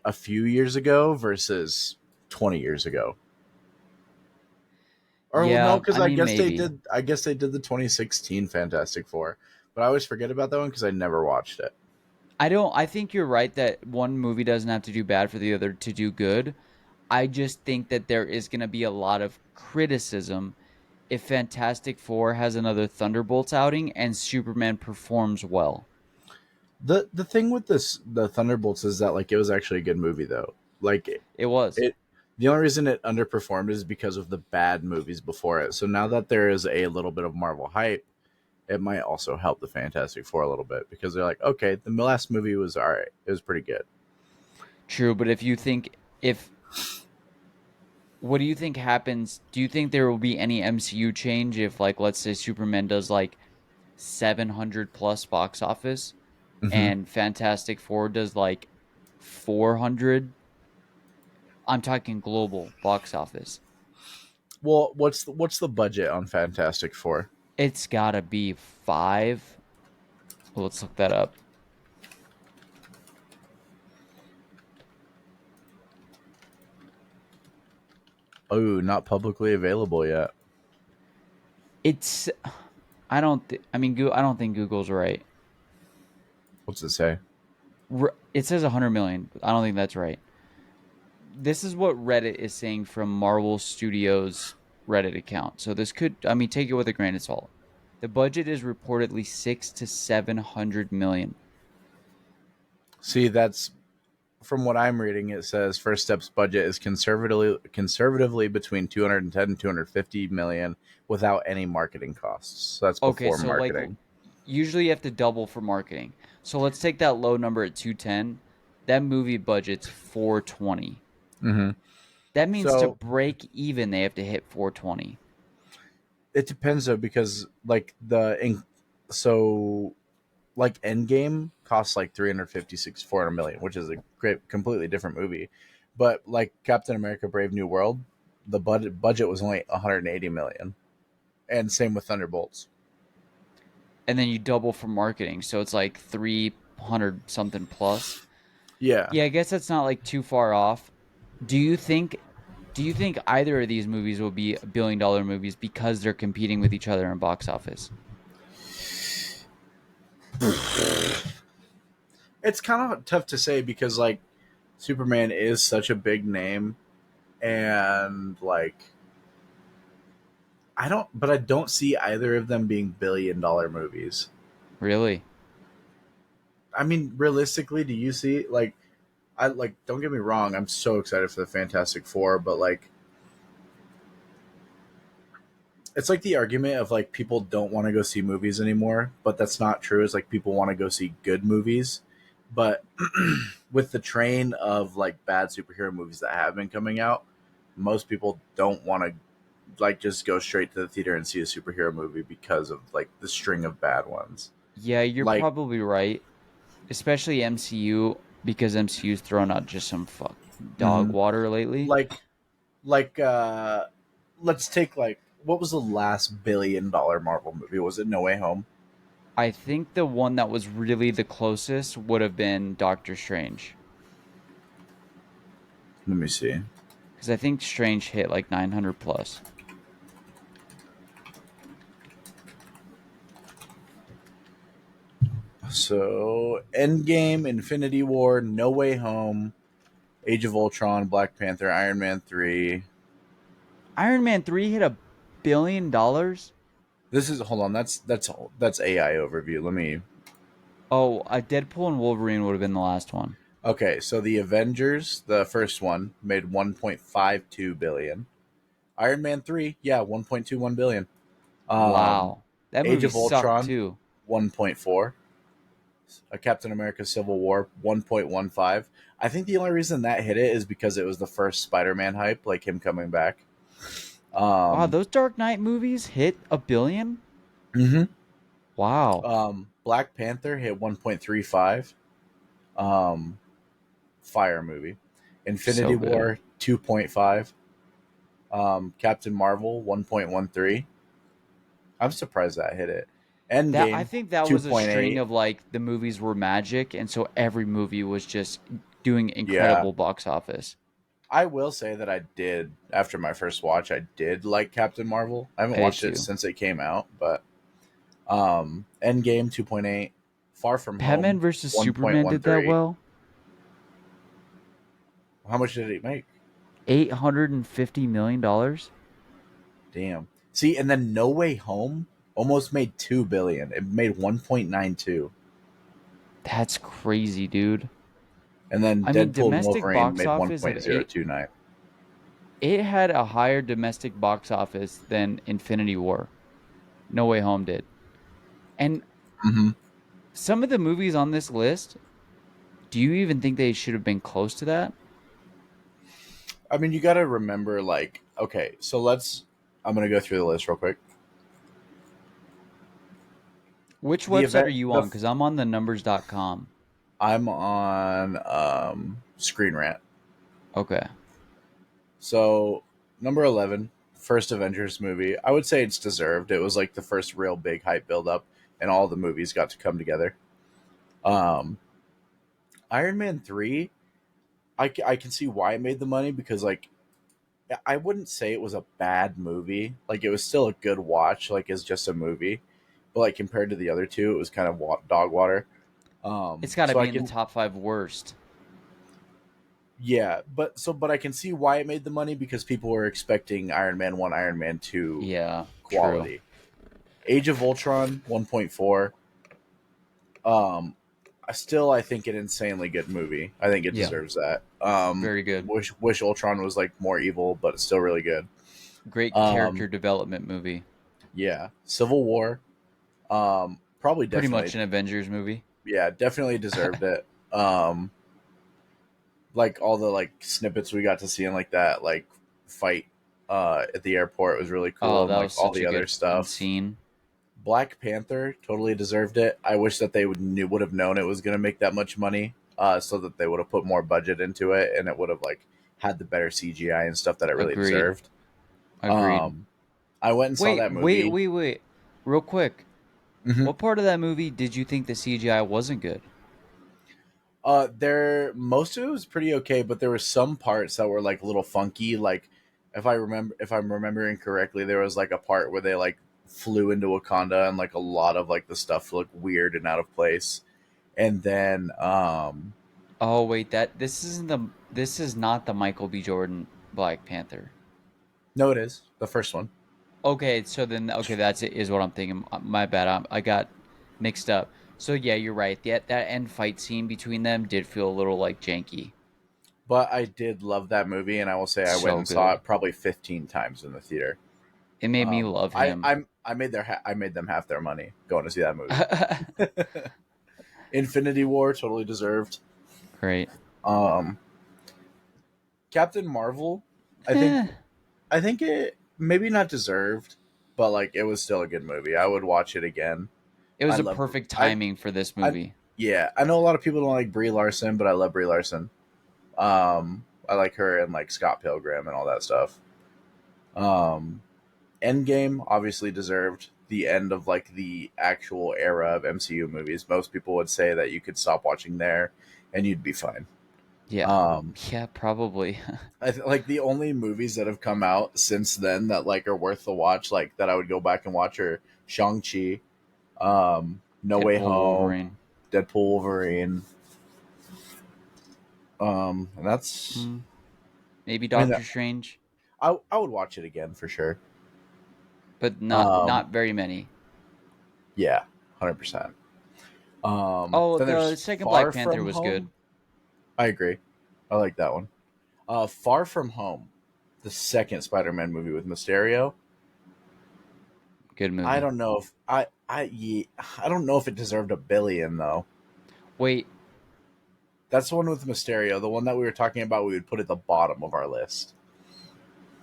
Speaker 2: a few years ago versus 20 years ago. Or well, no,
Speaker 1: Yeah,
Speaker 2: because
Speaker 1: I
Speaker 2: I
Speaker 1: mean
Speaker 2: guess they
Speaker 1: maybe.
Speaker 2: did. I guess they did the 2016 Fantastic Four, but I always forget about that one because I never watched it.
Speaker 1: I think you're right that one movie doesn't have to do bad for the other to do good. I just think that there is going to be a lot of criticism if Fantastic Four has another Thunderbolts outing and Superman performs well.
Speaker 2: The thing with this the Thunderbolts is that like it was actually a good movie though. Like
Speaker 1: It was.
Speaker 2: it the only reason it underperformed is because of the bad movies before it. So now that there is a little bit of Marvel hype, it might also help the Fantastic Four a little bit because they're like, okay, the last movie was all right. It was pretty good.
Speaker 1: True, but if you think if what do you think happens? Do you think there will be any MCU change if like let's say Superman does like 700 plus box office
Speaker 2: Hmm.
Speaker 1: and Fantastic Four does like 400? I'm talking global box office.
Speaker 2: Well, what's the budget on Fantastic Four?
Speaker 1: It's got to be 5. Well, let's look that up.
Speaker 2: Oh, not publicly available yet.
Speaker 1: It's I don't I mean I don't think Google's right.
Speaker 2: What's it say?
Speaker 1: It says 100 million. But I don't think that's right. This is what Reddit is saying from Marvel Studios Reddit account. So this could, I mean, take it with a grain of salt. The budget is reportedly 6 to 700 million.
Speaker 2: See, that's from what I'm reading. It says First Step's budget is conservatively between 210 and 250 million without any marketing costs. So that's
Speaker 1: Okay,
Speaker 2: before
Speaker 1: so like
Speaker 2: marketing.
Speaker 1: usually you have to double for marketing. So let's take that low number at 210. That movie budget's 420.
Speaker 2: Mm-hmm.
Speaker 1: That means to
Speaker 2: So
Speaker 1: break even, they have to hit 420.
Speaker 2: it depends though, because so like Endgame costs like 356 400 million, which is a great, completely different movie. But like Captain America: Brave New World, the budget was only 180 million, and same with Thunderbolts.
Speaker 1: And then you double for marketing. So it's like 300 something plus.
Speaker 2: Yeah,
Speaker 1: Yeah, I guess that's not like too far off. Do you think either of these movies will be $1 billion movies because they're competing with each other in box office?
Speaker 2: it's kind of tough to say because like Superman is such a big name, and like I don't see either of them being $1 billion movies.
Speaker 1: Really?
Speaker 2: I mean, realistically, do you see like I like? Don't get me wrong, I'm so excited for the Fantastic Four, but like it's like the argument of like people don't want to go see movies anymore, but that's not true. It's like people want to go see good movies, but with the train of like bad superhero movies that have been coming out, most people don't want to like just go straight to the theater and see a superhero movie because of like the string of bad ones.
Speaker 1: Yeah, you're
Speaker 2: Like
Speaker 1: probably right. Especially MCU because MCU's thrown out just some fuck dog
Speaker 2: mhm.
Speaker 1: water lately.
Speaker 2: like like let's take like what was the last $1 billion Marvel movie? Was it No Way Home?
Speaker 1: I think the one that was really the closest would have been Doctor Strange
Speaker 2: Let me see.
Speaker 1: because I think Strange hit like 900 plus.
Speaker 2: So Endgame, Infinity War, No Way Home, Age of Ultron, Black Panther, Iron Man 3.
Speaker 1: Iron Man 3 hit $1 billion.
Speaker 2: This is hold on, that's AI overview. Let me
Speaker 1: Oh, Deadpool and Wolverine would have been the last one.
Speaker 2: Okay, so the Avengers, the first one, made 1.52 billion. Iron Man 3, yeah, 1.21 billion. Um
Speaker 1: Wow. That
Speaker 2: Age
Speaker 1: movie
Speaker 2: of
Speaker 1: sucked
Speaker 2: Ultron,
Speaker 1: too.
Speaker 2: 1.4. A Captain America Civil War, 1.15. I think the only reason that hit it is because it was the first Spider-Man hype, like him coming back.
Speaker 1: Wow,
Speaker 2: Um
Speaker 1: those Dark Knight movies hit a billion?
Speaker 2: mhm.
Speaker 1: Wow.
Speaker 2: Black Panther hit 1.35. Um, Fire movie. Infinity
Speaker 1: So good.
Speaker 2: War 2.5. Captain Marvel 1.13. I'm surprised that hit it.
Speaker 1: That I
Speaker 2: Endgame
Speaker 1: think that was a string
Speaker 2: 2.8.
Speaker 1: of like the movies were magic and so every movie was just doing
Speaker 2: Yeah.
Speaker 1: incredible box office.
Speaker 2: I will say that I did after my first watch. I did like Captain Marvel. I haven't
Speaker 1: I did
Speaker 2: watched it
Speaker 1: too.
Speaker 2: since it came out, but Endgame 2.8. Far From
Speaker 1: Batman
Speaker 2: Home
Speaker 1: versus Superman did that
Speaker 2: 1.13.
Speaker 1: well.
Speaker 2: How much did it make?
Speaker 1: $850 million.
Speaker 2: Damn. See, and then No Way Home almost made 2 billion. It made 1.92.
Speaker 1: That's crazy, dude.
Speaker 2: And then
Speaker 1: I mean,
Speaker 2: Deadpool and
Speaker 1: domestic
Speaker 2: Wolverine
Speaker 1: box
Speaker 2: made
Speaker 1: office of eight.
Speaker 2: 1.029.
Speaker 1: It had a higher domestic box office than Infinity War. No Way Home did. And
Speaker 2: Mm-hmm.
Speaker 1: some of the movies on this list, do you even think they should have been close to that?
Speaker 2: I mean, you got to remember, like, okay, so I'm going to go through the list real quick.
Speaker 1: Which
Speaker 2: The
Speaker 1: website are
Speaker 2: event,
Speaker 1: you on? Because I'm on the numbers.com.
Speaker 2: I'm on Screen Rant.
Speaker 1: Okay.
Speaker 2: So, number 11, first Avengers movie. I would say it's deserved. It was like the first real big hype build up, and all the movies got to come together. Um, Iron Man 3, I can see why it made the money because, like, I wouldn't say it was a bad movie. Like, it was still a good watch, like, as just a movie. But, like, compared to the other two, it was kind of dog water.
Speaker 1: It's got to
Speaker 2: So
Speaker 1: be
Speaker 2: I
Speaker 1: in the
Speaker 2: can,
Speaker 1: top five worst.
Speaker 2: yeah, but I can see why it made the money because people were expecting Iron Man 1, Iron Man 2
Speaker 1: Yeah, true.
Speaker 2: quality. Age of Ultron 1.4. Um, I think an insanely good movie. I think it
Speaker 1: Yeah,
Speaker 2: deserves that.
Speaker 1: very good.
Speaker 2: Wish Ultron was like more evil, but it's still really good.
Speaker 1: Great
Speaker 2: Um,
Speaker 1: character development movie.
Speaker 2: yeah, Civil War. Probably
Speaker 1: Pretty much
Speaker 2: definitely,
Speaker 1: an Avengers movie.
Speaker 2: yeah, definitely deserved it. Like all the like snippets we got to see in like that like fight at the airport was really cool,
Speaker 1: Oh,
Speaker 2: and
Speaker 1: that
Speaker 2: like
Speaker 1: was
Speaker 2: all
Speaker 1: such
Speaker 2: the
Speaker 1: a
Speaker 2: other
Speaker 1: good fucking
Speaker 2: stuff.
Speaker 1: scene.
Speaker 2: Black Panther totally deserved it. I wish that they would have known it was going to make that much money, so that they would have put more budget into it, and it would have like had the better CGI and stuff that it really
Speaker 1: Agreed.
Speaker 2: deserved.
Speaker 1: Agreed.
Speaker 2: Um, I went and saw
Speaker 1: Wait,
Speaker 2: that
Speaker 1: wait,
Speaker 2: movie.
Speaker 1: wait, wait. Real quick.
Speaker 2: hmm
Speaker 1: What part of that movie did you think the CGI wasn't good?
Speaker 2: There most of it was pretty okay, but there were some parts that were like a little funky. Like if I'm remembering correctly, there was like a part where they like flew into Wakanda and like a lot of like the stuff looked weird and out of place. And then
Speaker 1: Oh, wait, this is not the Michael B. Jordan Black Panther.
Speaker 2: no, it is the first one.
Speaker 1: Okay, so then okay, that's it is what I'm thinking. My bad. I got mixed up. So yeah, you're right. That end fight scene between them did feel a little like janky.
Speaker 2: But I did love that movie, and I will say I went
Speaker 1: So
Speaker 2: and saw
Speaker 1: good.
Speaker 2: it probably 15 times in the theater.
Speaker 1: It made me love him.
Speaker 2: I made I made them half their money going to see that movie. Infinity War totally deserved.
Speaker 1: Great.
Speaker 2: Um, Captain Marvel, I think
Speaker 1: Eh,
Speaker 2: I think it maybe not deserved, but like it was still a good movie. I would watch it again.
Speaker 1: it
Speaker 2: I
Speaker 1: was a
Speaker 2: love
Speaker 1: perfect
Speaker 2: I
Speaker 1: timing for this
Speaker 2: I
Speaker 1: movie.
Speaker 2: yeah, I know a lot of people don't like Brie Larson, but I love Brie Larson. I like her and like Scott Pilgrim and all that stuff. Um, Endgame obviously deserved the end of like the actual era of MCU movies. Most people would say that you could stop watching there and you'd be fine.
Speaker 1: Yeah.
Speaker 2: Um,
Speaker 1: Yeah, probably.
Speaker 2: like the only movies that have come out since then that like are worth the watch, like that I would go back and watch are Shang Chi, No Way
Speaker 1: Deadpool,
Speaker 2: Home,
Speaker 1: Wolverine.
Speaker 2: Deadpool, Wolverine, and that's.
Speaker 1: Mm, maybe
Speaker 2: I mean,
Speaker 1: Doctor Strange,
Speaker 2: I would watch it again for sure.
Speaker 1: but
Speaker 2: Um,
Speaker 1: not very many.
Speaker 2: yeah, 100%.
Speaker 1: Oh,
Speaker 2: Then
Speaker 1: the
Speaker 2: there's
Speaker 1: second
Speaker 2: Far
Speaker 1: Black Panther
Speaker 2: From
Speaker 1: was good.
Speaker 2: Home. I agree. I like that one. Far From Home, the second Spider-Man movie with Mysterio.
Speaker 1: Good
Speaker 2: I
Speaker 1: movie.
Speaker 2: don't know if I don't know if it deserved a billion though.
Speaker 1: Wait,
Speaker 2: That's the one with Mysterio, the one that we were talking about. We would put at the bottom of our list.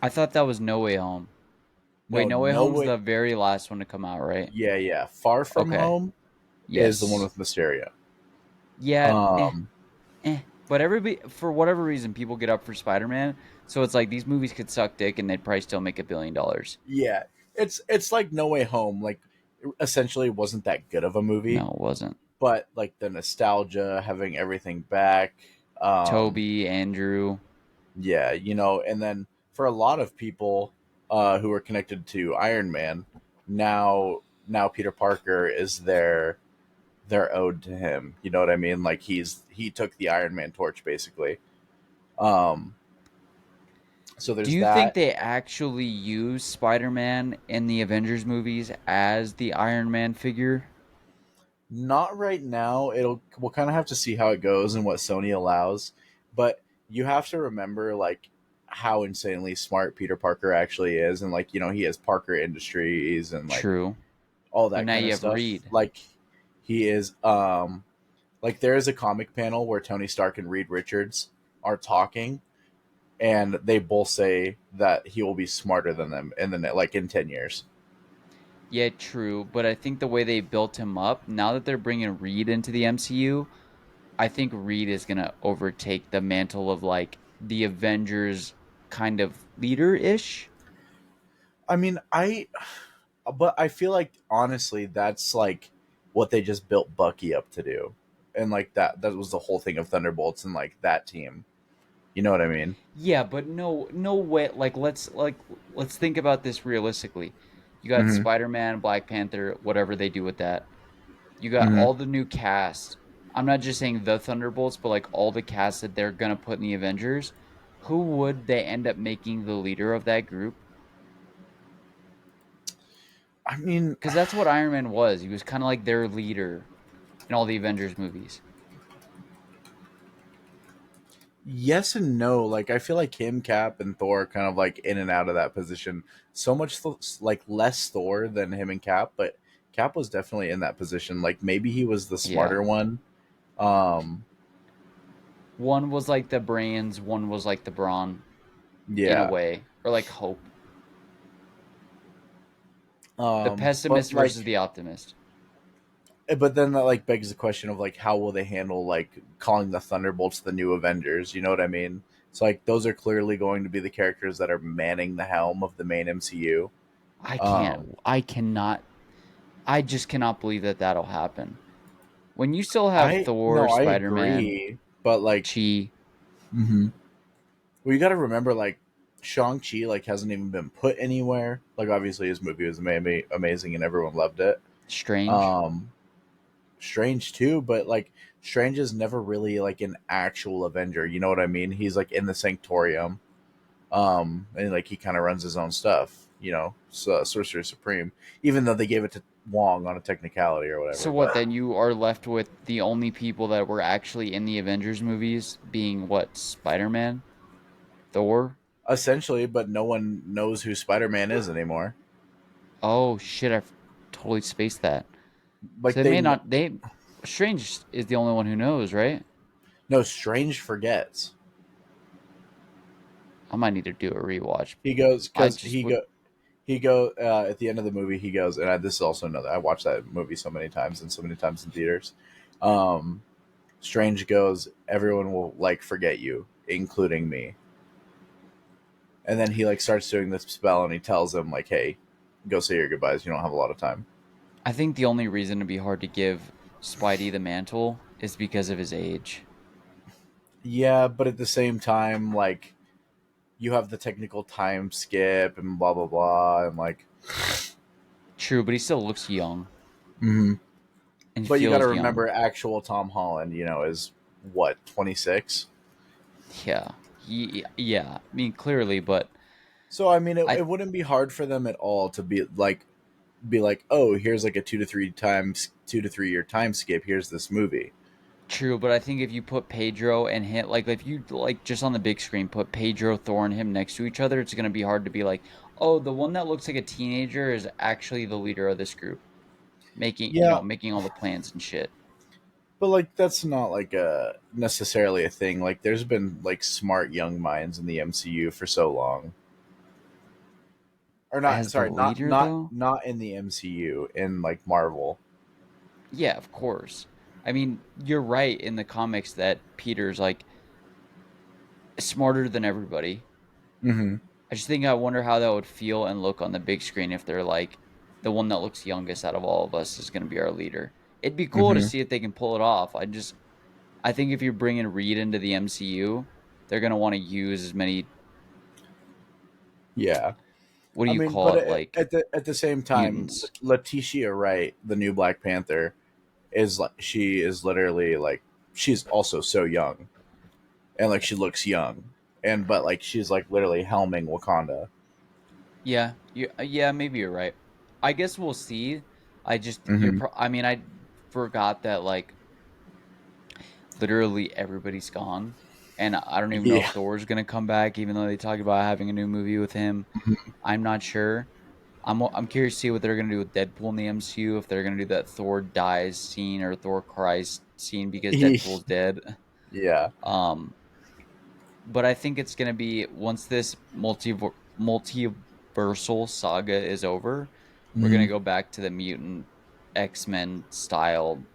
Speaker 1: I thought that was No Way Home. Wait,
Speaker 2: No,
Speaker 1: No Way
Speaker 2: no
Speaker 1: Home's
Speaker 2: way.
Speaker 1: the very last one to come out, right?
Speaker 2: Yeah, yeah. Far From
Speaker 1: Okay.
Speaker 2: Home is the one
Speaker 1: Yes.
Speaker 2: with Mysterio.
Speaker 1: Yeah.
Speaker 2: Um,
Speaker 1: But everybody, for whatever reason, people get up for Spider Man. So it's like these movies could suck dick and they'd probably still make $1 billion.
Speaker 2: yeah, it's like No Way Home. Like, essentially, wasn't that good of a movie,
Speaker 1: No, it wasn't.
Speaker 2: but like the nostalgia, having everything back. Um,
Speaker 1: Toby, Andrew,
Speaker 2: yeah, and then for a lot of people who are connected to Iron Man, now Peter Parker is their ode to him. You know what I mean? Like he took the Iron Man torch basically. Um, so
Speaker 1: do
Speaker 2: there's
Speaker 1: you think
Speaker 2: that.
Speaker 1: they actually use Spider Man in the Avengers movies as the Iron Man figure?
Speaker 2: Not right now. We'll kind of have to see how it goes and what Sony allows, but you have to remember like how insanely smart Peter Parker actually is, and like he has Parker Industries and like
Speaker 1: True.
Speaker 2: all
Speaker 1: But
Speaker 2: that
Speaker 1: now
Speaker 2: kind
Speaker 1: you
Speaker 2: of
Speaker 1: have
Speaker 2: stuff.
Speaker 1: Reed.
Speaker 2: Like he is like there is a comic panel where Tony Stark and Reed Richards are talking, and they both say that he will be smarter than them in in 10 years.
Speaker 1: Yeah, true. But I think the way they built him up, now that they're bringing Reed into the MCU, I think Reed is going to overtake the mantle of like the Avengers kind of leader ish.
Speaker 2: I mean, but I feel like honestly that's like what they just built Bucky up to do. and like that was the whole thing of Thunderbolts and like that team. You know what I mean?
Speaker 1: Yeah, but no way. Let's think about this realistically. You got
Speaker 2: Mm-hmm.
Speaker 1: Spider-Man, Black Panther, whatever they do with that. You got
Speaker 2: Mm-hmm.
Speaker 1: all the new cast. I'm not just saying the Thunderbolts, but like all the cast that they're gonna put in the Avengers. Who would they end up making the leader of that group?
Speaker 2: I mean,
Speaker 1: Because that's what Iron Man was. He was kind of like their leader in all the Avengers movies.
Speaker 2: yes and no. Like I feel like him, Cap, and Thor are kind of like in and out of that position. So much like less Thor than him and Cap, but Cap was definitely in that position. Like maybe he was the
Speaker 1: Yeah.
Speaker 2: smarter one. Um,
Speaker 1: One was like the brains, one was like the brawn in a
Speaker 2: yeah.
Speaker 1: way, or like hope. The
Speaker 2: But
Speaker 1: pessimist versus
Speaker 2: like,
Speaker 1: the optimist.
Speaker 2: but then that like begs the question of like how will they handle like calling the Thunderbolts the new Avengers? You know what I mean? So like those are clearly going to be the characters that are manning the helm of the main MCU. Um,
Speaker 1: I cannot, I just cannot believe that that'll happen. When you still have
Speaker 2: I
Speaker 1: Thor,
Speaker 2: no, I
Speaker 1: Spider Man,
Speaker 2: agree, but like,
Speaker 1: Chi,
Speaker 2: mhm. Well, you got to remember like Shang Chi like hasn't even been put anywhere. Like obviously his movie was amazing and everyone loved it.
Speaker 1: Strange.
Speaker 2: Um, Strange too, but like Strange is never really like an actual Avenger. You know what I mean? He's like in the Sanctorium, and like he kind of runs his own stuff. You know, so, Sorcerer Supreme. Even though they gave it to Wong on a technicality or whatever,
Speaker 1: So what
Speaker 2: but
Speaker 1: then? You are left with the only people that were actually in the Avengers movies being what? Spider Man, Thor.
Speaker 2: essentially, but no one knows who Spider Man is anymore.
Speaker 1: Oh shit! Totally spaced that. So
Speaker 2: Like
Speaker 1: they may not. They Strange is the only one who knows, right?
Speaker 2: no, Strange forgets.
Speaker 1: I might need to do a rewatch.
Speaker 2: He goes
Speaker 1: I
Speaker 2: because
Speaker 1: just would.
Speaker 2: he go at the end of the movie. He goes, and this is also another. I watched that movie so many times and so many times in theaters. Um, Strange goes, everyone will like forget you, including me. And then he like starts doing this spell, and he tells him like, "Hey, go say your goodbyes. You don't have a lot of time."
Speaker 1: I think the only reason it'd be hard to give Spidey the mantle is because of his age.
Speaker 2: Yeah, but at the same time, like you have the technical time skip and blah blah blah, and like,
Speaker 1: True, but he still looks young
Speaker 2: mhm.
Speaker 1: and
Speaker 2: But you got to
Speaker 1: feels young.
Speaker 2: remember, actual Tom Holland, is what 26.
Speaker 1: Yeah, yeah. I mean, clearly, but
Speaker 2: So I mean,
Speaker 1: I
Speaker 2: it wouldn't be hard for them at all to be like, oh, here's like a 2 to 3 year time skip. Here's this movie.
Speaker 1: true, but I think if you put Pedro and him, like if you like just on the big screen put Pedro, Thor, and him next to each other, it's gonna be hard to be like, oh, the one that looks like a teenager is actually the leader of this group,
Speaker 2: Yeah,
Speaker 1: making all the plans and shit.
Speaker 2: but like that's not like a necessarily a thing. Like there's been like smart young minds in the MCU for so long. Or not,
Speaker 1: As the
Speaker 2: sorry, not
Speaker 1: leader,
Speaker 2: not
Speaker 1: though,
Speaker 2: not in the MCU, in like Marvel.
Speaker 1: yeah, of course. I mean, you're right in the comics that Peter's like smarter than everybody.
Speaker 2: Hmm.
Speaker 1: I just think I wonder how that would feel and look on the big screen if they're like the one that looks youngest out of all of us is going to be our leader. It'd be cool to
Speaker 2: Hmm.
Speaker 1: see if they can pull it off. I think if you're bringing Reed into the MCU, they're going to want to use as many,
Speaker 2: Yeah.
Speaker 1: what do
Speaker 2: I
Speaker 1: you
Speaker 2: mean,
Speaker 1: call
Speaker 2: but
Speaker 1: it, like
Speaker 2: at the same time,
Speaker 1: mutants.
Speaker 2: Letitia Wright, the new Black Panther, is like she is literally like she's also so young, and like she looks young, and but like she's like literally helming Wakanda.
Speaker 1: Yeah, maybe you're right. I guess we'll see.
Speaker 2: Hmm.
Speaker 1: I mean, I forgot that like literally everybody's gone. And I don't even know if
Speaker 2: Yeah.
Speaker 1: Thor's gonna come back, even though they talk about having a new movie with him. I'm not sure. I'm curious to see what they're gonna do with Deadpool in the MCU. If they're gonna do that Thor dies scene or Thor cries scene because Deadpool's dead.
Speaker 2: Yeah.
Speaker 1: Um, but I think it's gonna be once this multiversal saga is over, we're gonna
Speaker 2: Hmm.
Speaker 1: go back to the mutant X-Men style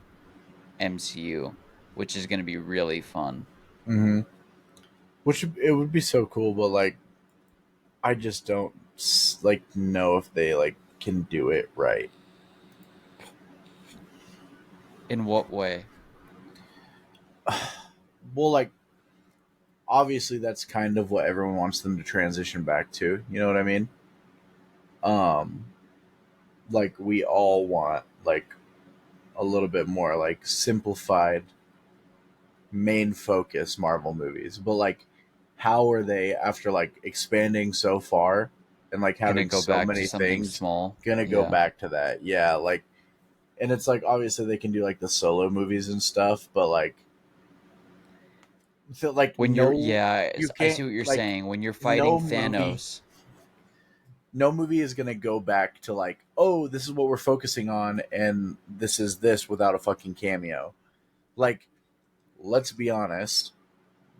Speaker 1: MCU, which is gonna be really fun.
Speaker 2: Hmm. Which it would be so cool, but like I just don't like know if they like can do it right.
Speaker 1: In what way?
Speaker 2: well, like obviously that's kind of what everyone wants them to transition back to. You know what I mean? Um, like we all want like a little bit more like simplified main focus Marvel movies. But like how are they after like expanding so far and like
Speaker 1: Gonna
Speaker 2: having
Speaker 1: go
Speaker 2: so
Speaker 1: back to
Speaker 2: many
Speaker 1: something
Speaker 2: things
Speaker 1: small.
Speaker 2: gonna go
Speaker 1: Yeah.
Speaker 2: back to that? Yeah, like and it's like obviously they can do like the solo movies and stuff, but like feel like
Speaker 1: When you're,
Speaker 2: no
Speaker 1: yeah,
Speaker 2: you
Speaker 1: I
Speaker 2: can't
Speaker 1: see what you're
Speaker 2: like
Speaker 1: saying. When you're fighting
Speaker 2: no movie
Speaker 1: Thanos,
Speaker 2: no movie is gonna go back to like, oh, this is what we're focusing on and this is this without a fucking cameo. Like, let's be honest,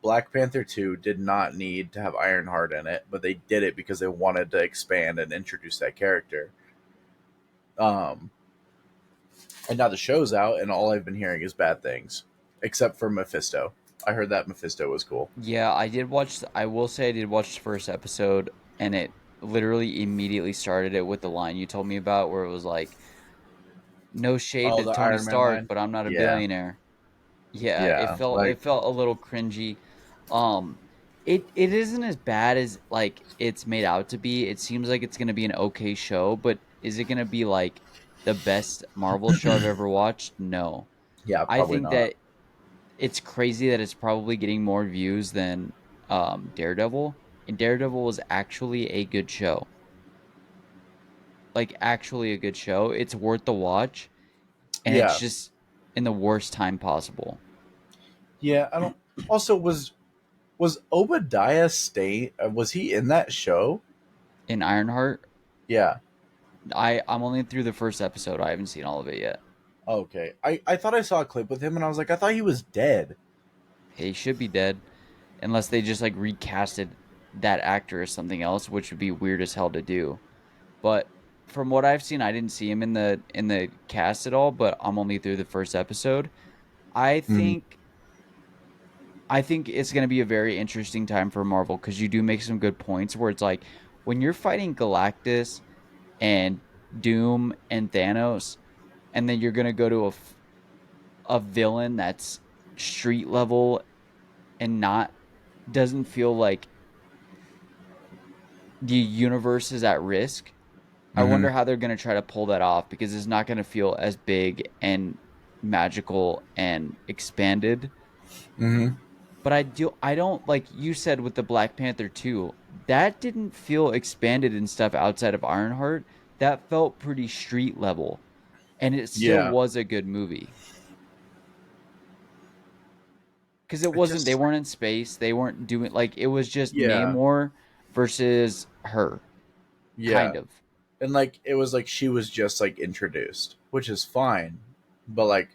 Speaker 2: Black Panther 2 did not need to have Ironheart in it, but they did it because they wanted to expand and introduce that character. Um, and now the show's out, and all I've been hearing is bad things, except for Mephisto. I heard that Mephisto was cool.
Speaker 1: yeah, I did watch. I will say I did watch the first episode, and it literally immediately started it with the line you told me about, where it was like, "No shade
Speaker 2: Oh,
Speaker 1: to
Speaker 2: the
Speaker 1: Tony
Speaker 2: Iron Man
Speaker 1: Stark,
Speaker 2: line?
Speaker 1: but I'm not a
Speaker 2: Yeah.
Speaker 1: billionaire." Yeah,
Speaker 2: Yeah. Like,
Speaker 1: it felt a little cringy. Um, it isn't as bad as like it's made out to be. It seems like it's gonna be an okay show, but is it gonna be like the best Marvel show I've ever watched? No.
Speaker 2: yeah,
Speaker 1: I
Speaker 2: probably
Speaker 1: think
Speaker 2: not.
Speaker 1: that it's crazy that it's probably getting more views than Daredevil, and Daredevil was actually a good show. Like actually a good show. It's worth the watch, and it's
Speaker 2: Yeah.
Speaker 1: just in the worst time possible.
Speaker 2: Yeah, I don't. Also, was Obadiah Stane? Was he in that show?
Speaker 1: In Ironheart,
Speaker 2: Yeah.
Speaker 1: I'm only through the first episode. I haven't seen all of it yet.
Speaker 2: Okay. I thought I saw a clip with him, and I was like, I thought he was dead.
Speaker 1: He should be dead unless they just like recasted that actor as something else, which would be weird as hell to do. But from what I've seen, I didn't see him in the cast at all, but I'm only through the first episode. I
Speaker 2: Mm.
Speaker 1: think I think it's going to be a very interesting time for Marvel because you do make some good points where it's like when you're fighting Galactus and Doom and Thanos, and then you're going to go to a villain that's street level and not doesn't feel like the universe is at risk. I
Speaker 2: Mm-hmm.
Speaker 1: wonder how they're going to try to pull that off because it's not going to feel as big and magical and expanded.
Speaker 2: Mm-hmm.
Speaker 1: But I don't like you said with the Black Panther 2, that didn't feel expanded and stuff outside of Ironheart. That felt pretty street level and it still
Speaker 2: Yeah.
Speaker 1: was a good movie. Cuz it
Speaker 2: It
Speaker 1: wasn't they
Speaker 2: just
Speaker 1: weren't in space, they weren't doing like it was just
Speaker 2: yeah.
Speaker 1: Namor versus her kind
Speaker 2: Yeah.
Speaker 1: of.
Speaker 2: And like it was like she was just like introduced, which is fine. But like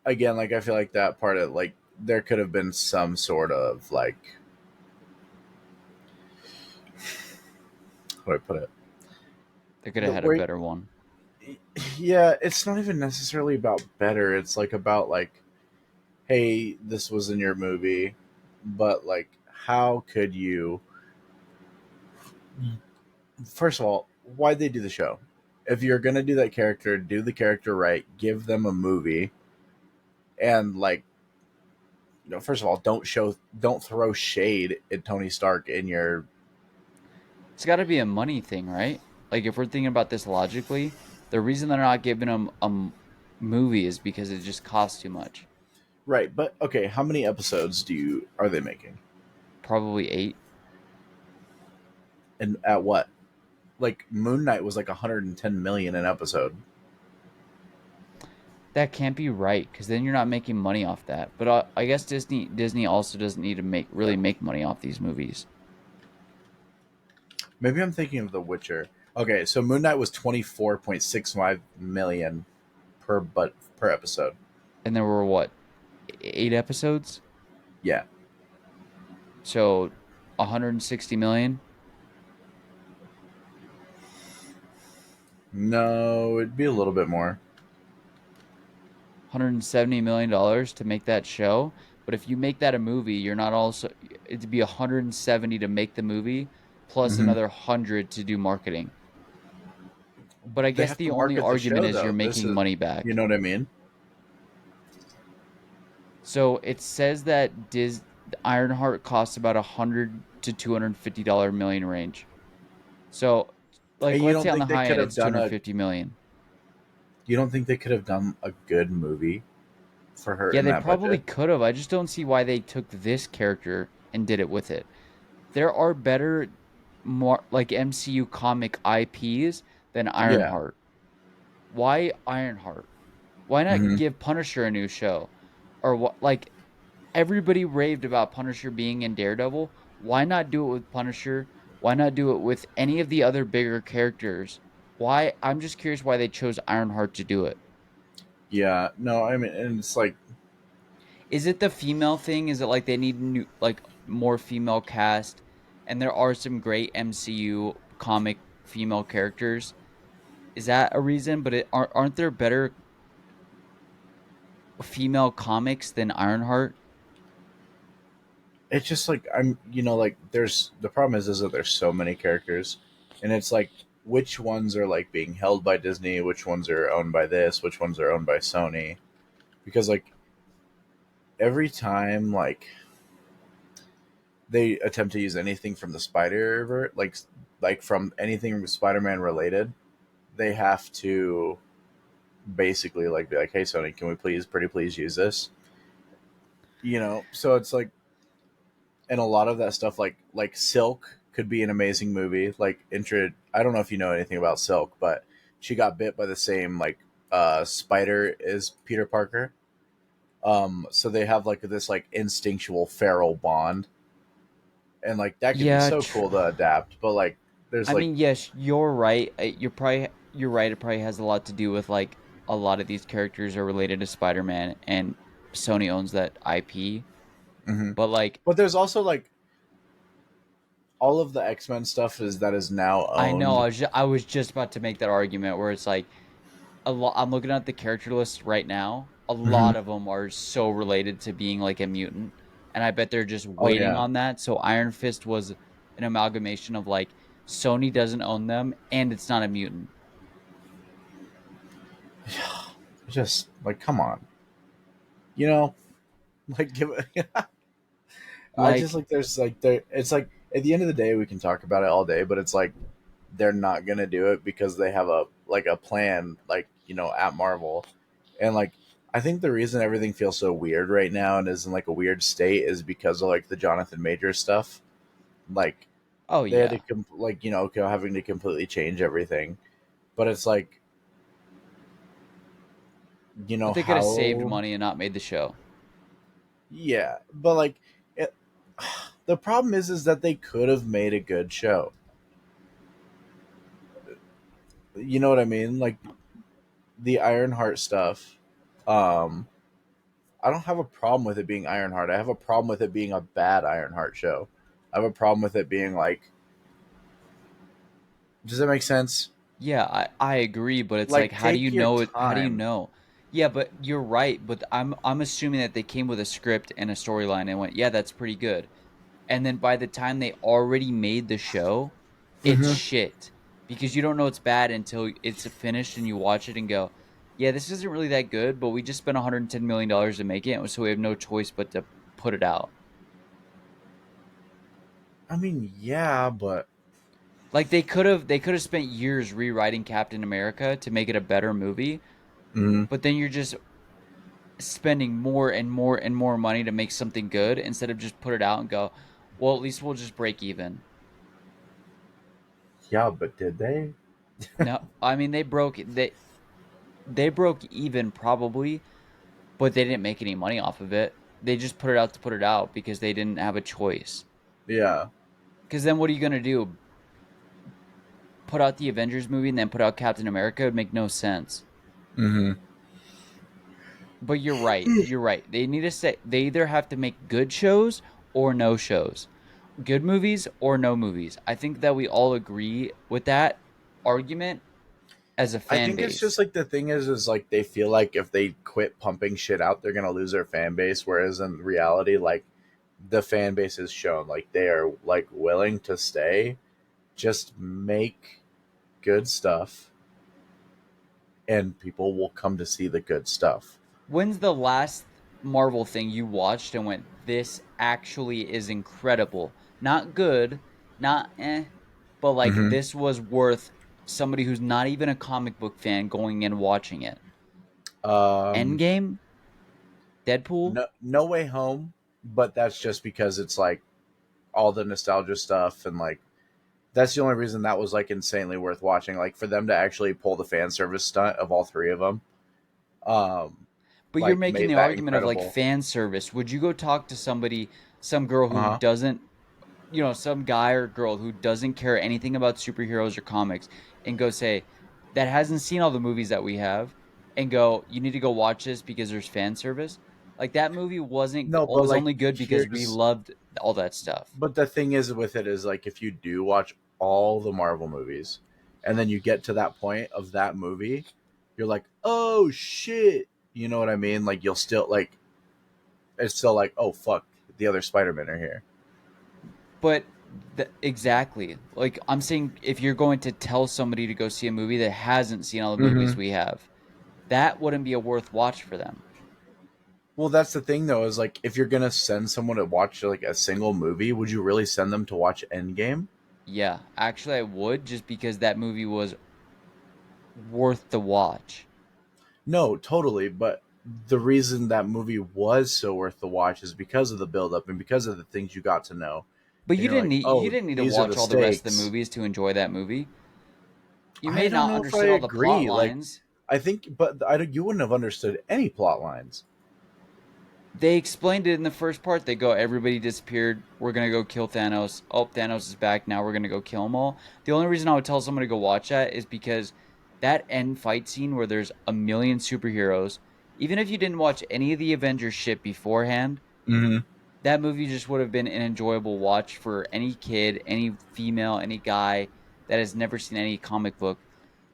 Speaker 2: again, like I feel like that part of like there could have been some sort of like how do I put it?
Speaker 1: They could have
Speaker 2: The
Speaker 1: had a
Speaker 2: way
Speaker 1: better one.
Speaker 2: yeah, it's not even necessarily about better. It's like about like, hey, this was in your movie, but like how could you first of all, why'd they do the show? If you're gonna do that character, do the character right, give them a movie, and like first of all, don't throw shade at Tony Stark in your
Speaker 1: It's got to be a money thing, right? Like if we're thinking about this logically, the reason they're not giving him movie is because it just costs too much.
Speaker 2: right. But okay, how many episodes do you are they making,
Speaker 1: Probably 8.
Speaker 2: and at what? Like Moon Knight was like 110 million an episode.
Speaker 1: That can't be right because then you're not making money off that. But I guess Disney also doesn't need to make money off these movies.
Speaker 2: Maybe I'm thinking of The Witcher. Okay, so Moon Knight was 24.65 million per episode.
Speaker 1: And there were what 8 episodes,
Speaker 2: Yeah.
Speaker 1: so 160 million,
Speaker 2: No, it'd be a little bit more.
Speaker 1: 170 million dollars to make that show. But if you make that a movie, you're not also it'd be 170 to make the movie plus
Speaker 2: Hmm.
Speaker 1: another 100 to do marketing. But I
Speaker 2: They
Speaker 1: guess
Speaker 2: have to
Speaker 1: the only
Speaker 2: market the
Speaker 1: argument
Speaker 2: show
Speaker 1: is you're
Speaker 2: though. This
Speaker 1: making
Speaker 2: is,
Speaker 1: money
Speaker 2: you
Speaker 1: back.
Speaker 2: know what I mean?
Speaker 1: So it says that Ironheart costs about 100 to 250 million range. So, like,
Speaker 2: And you
Speaker 1: let's say
Speaker 2: don't
Speaker 1: on the
Speaker 2: think they
Speaker 1: high
Speaker 2: could
Speaker 1: end,
Speaker 2: have
Speaker 1: it's two
Speaker 2: done
Speaker 1: hundred
Speaker 2: a
Speaker 1: fifty million.
Speaker 2: you don't think they could have done a good movie for her
Speaker 1: Yeah,
Speaker 2: in
Speaker 1: they
Speaker 2: that
Speaker 1: probably
Speaker 2: budget?
Speaker 1: could have. I just don't see why they took this character and did it with it. There are better, more like MCU comic IPs than
Speaker 2: Yeah.
Speaker 1: Ironheart. Why Ironheart? Why not
Speaker 2: Hmm.
Speaker 1: give Punisher a new show? Or what? Like everybody raved about Punisher being in Daredevil. Why not do it with Punisher? Why not do it with any of the other bigger characters? Why? I'm just curious why they chose Ironheart to do it.
Speaker 2: Yeah. No, I mean, and it's like,
Speaker 1: Is it the female thing? Is it like they need new, like more female cast? And there are some great MCU comic female characters. Is that a reason? But aren't there better female comics than Ironheart?
Speaker 2: it's just like like there's the problem is that there's so many characters, and it's like which ones are like being held by Disney, which ones are owned by this, which ones are owned by Sony, because like every time they attempt to use anything from the Spider like from anything Spider-Man related, they have to basically like be like, hey Sony, can we please pretty please use this, so it's like, and a lot of that stuff like Silk could be an amazing movie. Like I don't know if you know anything about Silk, but she got bit by the same like spider as Peter Parker. So they have like this like instinctual feral bond, and like that could be
Speaker 1: Yeah,
Speaker 2: so cool to adapt. But like there's
Speaker 1: I
Speaker 2: like
Speaker 1: mean, yes, you're right. You're right. It probably has a lot to do with like a lot of these characters are related to Spider-Man, and Sony owns that IP.
Speaker 2: mhm.
Speaker 1: But like,
Speaker 2: But there's also like all of the X-Men stuff is now
Speaker 1: I know
Speaker 2: owned.
Speaker 1: I was just about to make that argument where it's like a lot. I'm looking at the character list right now. A
Speaker 2: Mhm.
Speaker 1: lot of them are so related to being like a mutant, and I bet they're just
Speaker 2: Oh
Speaker 1: waiting
Speaker 2: yeah.
Speaker 1: on that. So Iron Fist was an amalgamation of like Sony doesn't own them, and it's not a mutant.
Speaker 2: Just like come on, you know, like give it. I just
Speaker 1: Like,
Speaker 2: like there's like there. It's like at the end of the day, we can talk about it all day, but it's like they're not gonna do it because they have a plan, like at Marvel, and like I think the reason everything feels so weird right now and is in like a weird state is because of like the Jonathan Majors stuff. Like
Speaker 1: oh
Speaker 2: they had to
Speaker 1: yeah,
Speaker 2: having to completely change everything, but it's like
Speaker 1: but they could have saved
Speaker 2: how
Speaker 1: money and not made the show.
Speaker 2: yeah, but like it, the problem is that they could have made a good show. You know what I mean? Like the Ironheart stuff. Um, I don't have a problem with it being Ironheart. I have a problem with it being a bad Ironheart show. I have a problem with it being like. Does that make sense?
Speaker 1: Yeah, I agree, but it's like,
Speaker 2: Like,
Speaker 1: how do you
Speaker 2: take your
Speaker 1: know it? How do you
Speaker 2: time.
Speaker 1: know? Yeah, but you're right. But I'm assuming that they came with a script and a storyline and went, yeah, that's pretty good. And then by the time they already made the show, it's
Speaker 2: Hmm.
Speaker 1: shit because you don't know it's bad until it's finished and you watch it and go, yeah, this isn't really that good. But we just spent 110 million dollars to make it, so we have no choice but to put it out.
Speaker 2: I mean, yeah, but
Speaker 1: Like they could have spent years rewriting Captain America to make it a better movie,
Speaker 2: mm,
Speaker 1: but then you're just spending more and more and more money to make something good instead of just put it out and go, well, at least we'll just break even.
Speaker 2: yeah, but did they?
Speaker 1: No, I mean they broke even probably, but they didn't make any money off of it. They just put it out to put it out because they didn't have a choice.
Speaker 2: Yeah.
Speaker 1: Because then what are you gonna do? Put out the Avengers movie and then put out Captain America? It would make no sense.
Speaker 2: Hmm.
Speaker 1: But you're right. You're right. They need to say they either have to make good shows or no shows. Good movies or no movies. I think that we all agree with that argument as a
Speaker 2: I
Speaker 1: fan
Speaker 2: think it's just
Speaker 1: base.
Speaker 2: like the thing is like they feel like if they quit pumping shit out, they're gonna lose their fan base. Whereas in reality, like the fan base is shown like they are like willing to stay. Just make good stuff, and people will come to see the good stuff.
Speaker 1: When's the last? Marvel thing you watched and went, "This actually is incredible"? Not good, not but like
Speaker 2: Mm-hmm.
Speaker 1: this was worth somebody who's not even a comic book fan going and watching it.
Speaker 2: Um,
Speaker 1: Endgame, Deadpool.
Speaker 2: no Way Home, but that's just because it's like all the nostalgia stuff and like that's the only reason that was like insanely worth watching. Like for them to actually pull the fan service stunt of all three of them, um,
Speaker 1: But you're
Speaker 2: like
Speaker 1: making
Speaker 2: made
Speaker 1: the
Speaker 2: that
Speaker 1: argument of like
Speaker 2: incredible.
Speaker 1: fan service. Would you go talk to somebody, some girl
Speaker 2: Uh
Speaker 1: who
Speaker 2: huh.
Speaker 1: doesn't, some guy or girl who doesn't care anything about superheroes or comics and go say, that hasn't seen all the movies that we have, and go, you need to go watch this because there's fan service? Like that movie wasn't,
Speaker 2: No, but
Speaker 1: was
Speaker 2: like
Speaker 1: only good because we
Speaker 2: here's
Speaker 1: loved all that stuff.
Speaker 2: but the thing is with it is like if you do watch all the Marvel movies and then you get to that point of that movie, you're like, oh shit. You know what I mean? Like you'll still like it's still like, oh fuck, the other Spider-Men are here.
Speaker 1: But exactly. Like I'm saying, if you're going to tell somebody to go see a movie that hasn't seen all the movies
Speaker 2: Mm-hmm.
Speaker 1: we have, that wouldn't be a worth watch for them.
Speaker 2: Well, that's the thing though, is like if you're gonna send someone to watch like a single movie, would you really send them to watch Endgame?
Speaker 1: Yeah, actually, I would, just because that movie was worth the watch.
Speaker 2: No, totally. But the reason that movie was so worth the watch is because of the build up and because of the things you got to know.
Speaker 1: But
Speaker 2: And you're like,
Speaker 1: you
Speaker 2: oh,
Speaker 1: didn't need to
Speaker 2: these are the
Speaker 1: watch all the rest of the
Speaker 2: stakes.
Speaker 1: movies to enjoy that movie. You
Speaker 2: I
Speaker 1: may
Speaker 2: don't
Speaker 1: not
Speaker 2: know if I
Speaker 1: understood all the plot
Speaker 2: agree. Like,
Speaker 1: lines.
Speaker 2: I think, but I don't, you wouldn't have understood any plot lines.
Speaker 1: They explained it in the first part. They go, everybody disappeared. We're gonna go kill Thanos. Oh, Thanos is back. Now we're gonna go kill them all. The only reason I would tell someone to go watch that is because that end fight scene where there's a million superheroes. Even if you didn't watch any of the Avengers shit beforehand,
Speaker 2: Mm-hmm.
Speaker 1: that movie just would have been an enjoyable watch for any kid, any female, any guy that has never seen any comic book.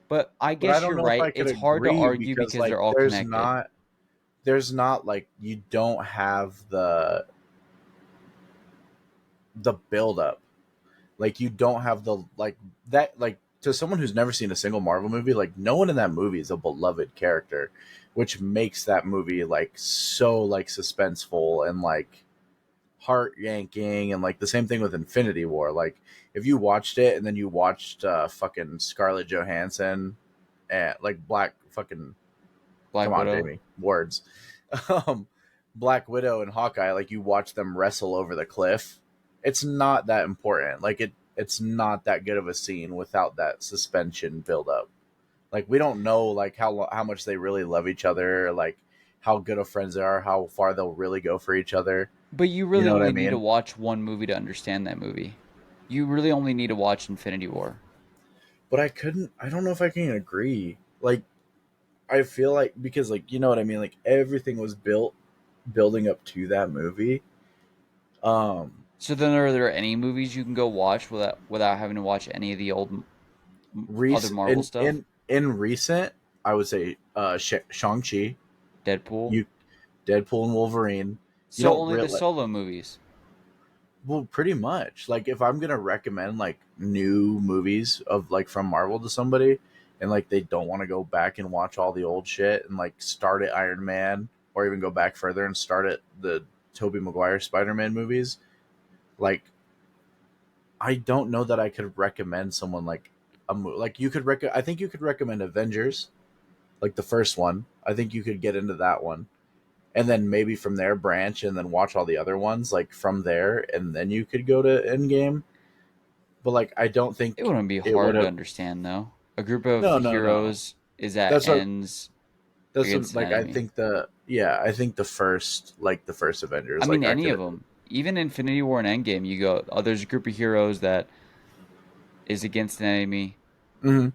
Speaker 1: But I
Speaker 2: But I
Speaker 1: guess
Speaker 2: don't
Speaker 1: you're
Speaker 2: know if
Speaker 1: right.
Speaker 2: I could
Speaker 1: It's hard to
Speaker 2: agree
Speaker 1: argue
Speaker 2: because,
Speaker 1: because
Speaker 2: like,
Speaker 1: they're all connected.
Speaker 2: there's not like you don't have the build up. Like you don't have the like that like to someone who's never seen a single Marvel movie, like no one in that movie is a beloved character, which makes that movie like so like suspenseful and like heart yanking and like the same thing with Infinity War. Like if you watched it and then you watched fucking Scarlett Johansson and like Black fucking come
Speaker 1: Black
Speaker 2: on
Speaker 1: Widow.
Speaker 2: Jamie words, um, Black Widow and Hawkeye, like you watch them wrestle over the cliff. It's not that important. Like it's not that good of a scene without that suspension build up. Like we don't know like how much they really love each other, like how good of friends they are, how far they'll really go for each other.
Speaker 1: But you
Speaker 2: You
Speaker 1: really
Speaker 2: know what I
Speaker 1: only need to
Speaker 2: mean?
Speaker 1: watch one movie to understand that movie. You really only need to watch Infinity War.
Speaker 2: But I don't know if I can agree. Like I feel like because like you know what I mean, like everything was building up to that movie. Um
Speaker 1: So then, are there any movies you can go watch without having to watch any of the old other Marvel
Speaker 2: in
Speaker 1: stuff?
Speaker 2: recent, I would say Shang Chi,
Speaker 1: Deadpool.
Speaker 2: you Deadpool and Wolverine. You
Speaker 1: So
Speaker 2: don't
Speaker 1: only the
Speaker 2: really
Speaker 1: solo movies.
Speaker 2: well, pretty much. Like if I'm gonna recommend like new movies of like from Marvel to somebody, and like they don't want to go back and watch all the old shit and like start at Iron Man or even go back further and start at the Tobey Maguire Spider-Man movies, like I don't know that I could recommend someone like like you could I think you could recommend Avengers like the first one. I think you could get into that one. And then maybe from there branch and then watch all the other ones like from there and then you could go to Endgame. But like I don't
Speaker 1: It
Speaker 2: think
Speaker 1: wouldn't be
Speaker 2: it would
Speaker 1: hard to
Speaker 2: have
Speaker 1: understand though. A group of
Speaker 2: no.
Speaker 1: heroes is at
Speaker 2: That's what
Speaker 1: ends
Speaker 2: what
Speaker 1: against an
Speaker 2: like I
Speaker 1: enemy.
Speaker 2: think I think the first
Speaker 1: I
Speaker 2: Avengers
Speaker 1: mean,
Speaker 2: like I
Speaker 1: any
Speaker 2: could
Speaker 1: of them. Even Infinity War and Endgame, you go, oh, there's a group of heroes that is against an enemy.
Speaker 2: Mhm.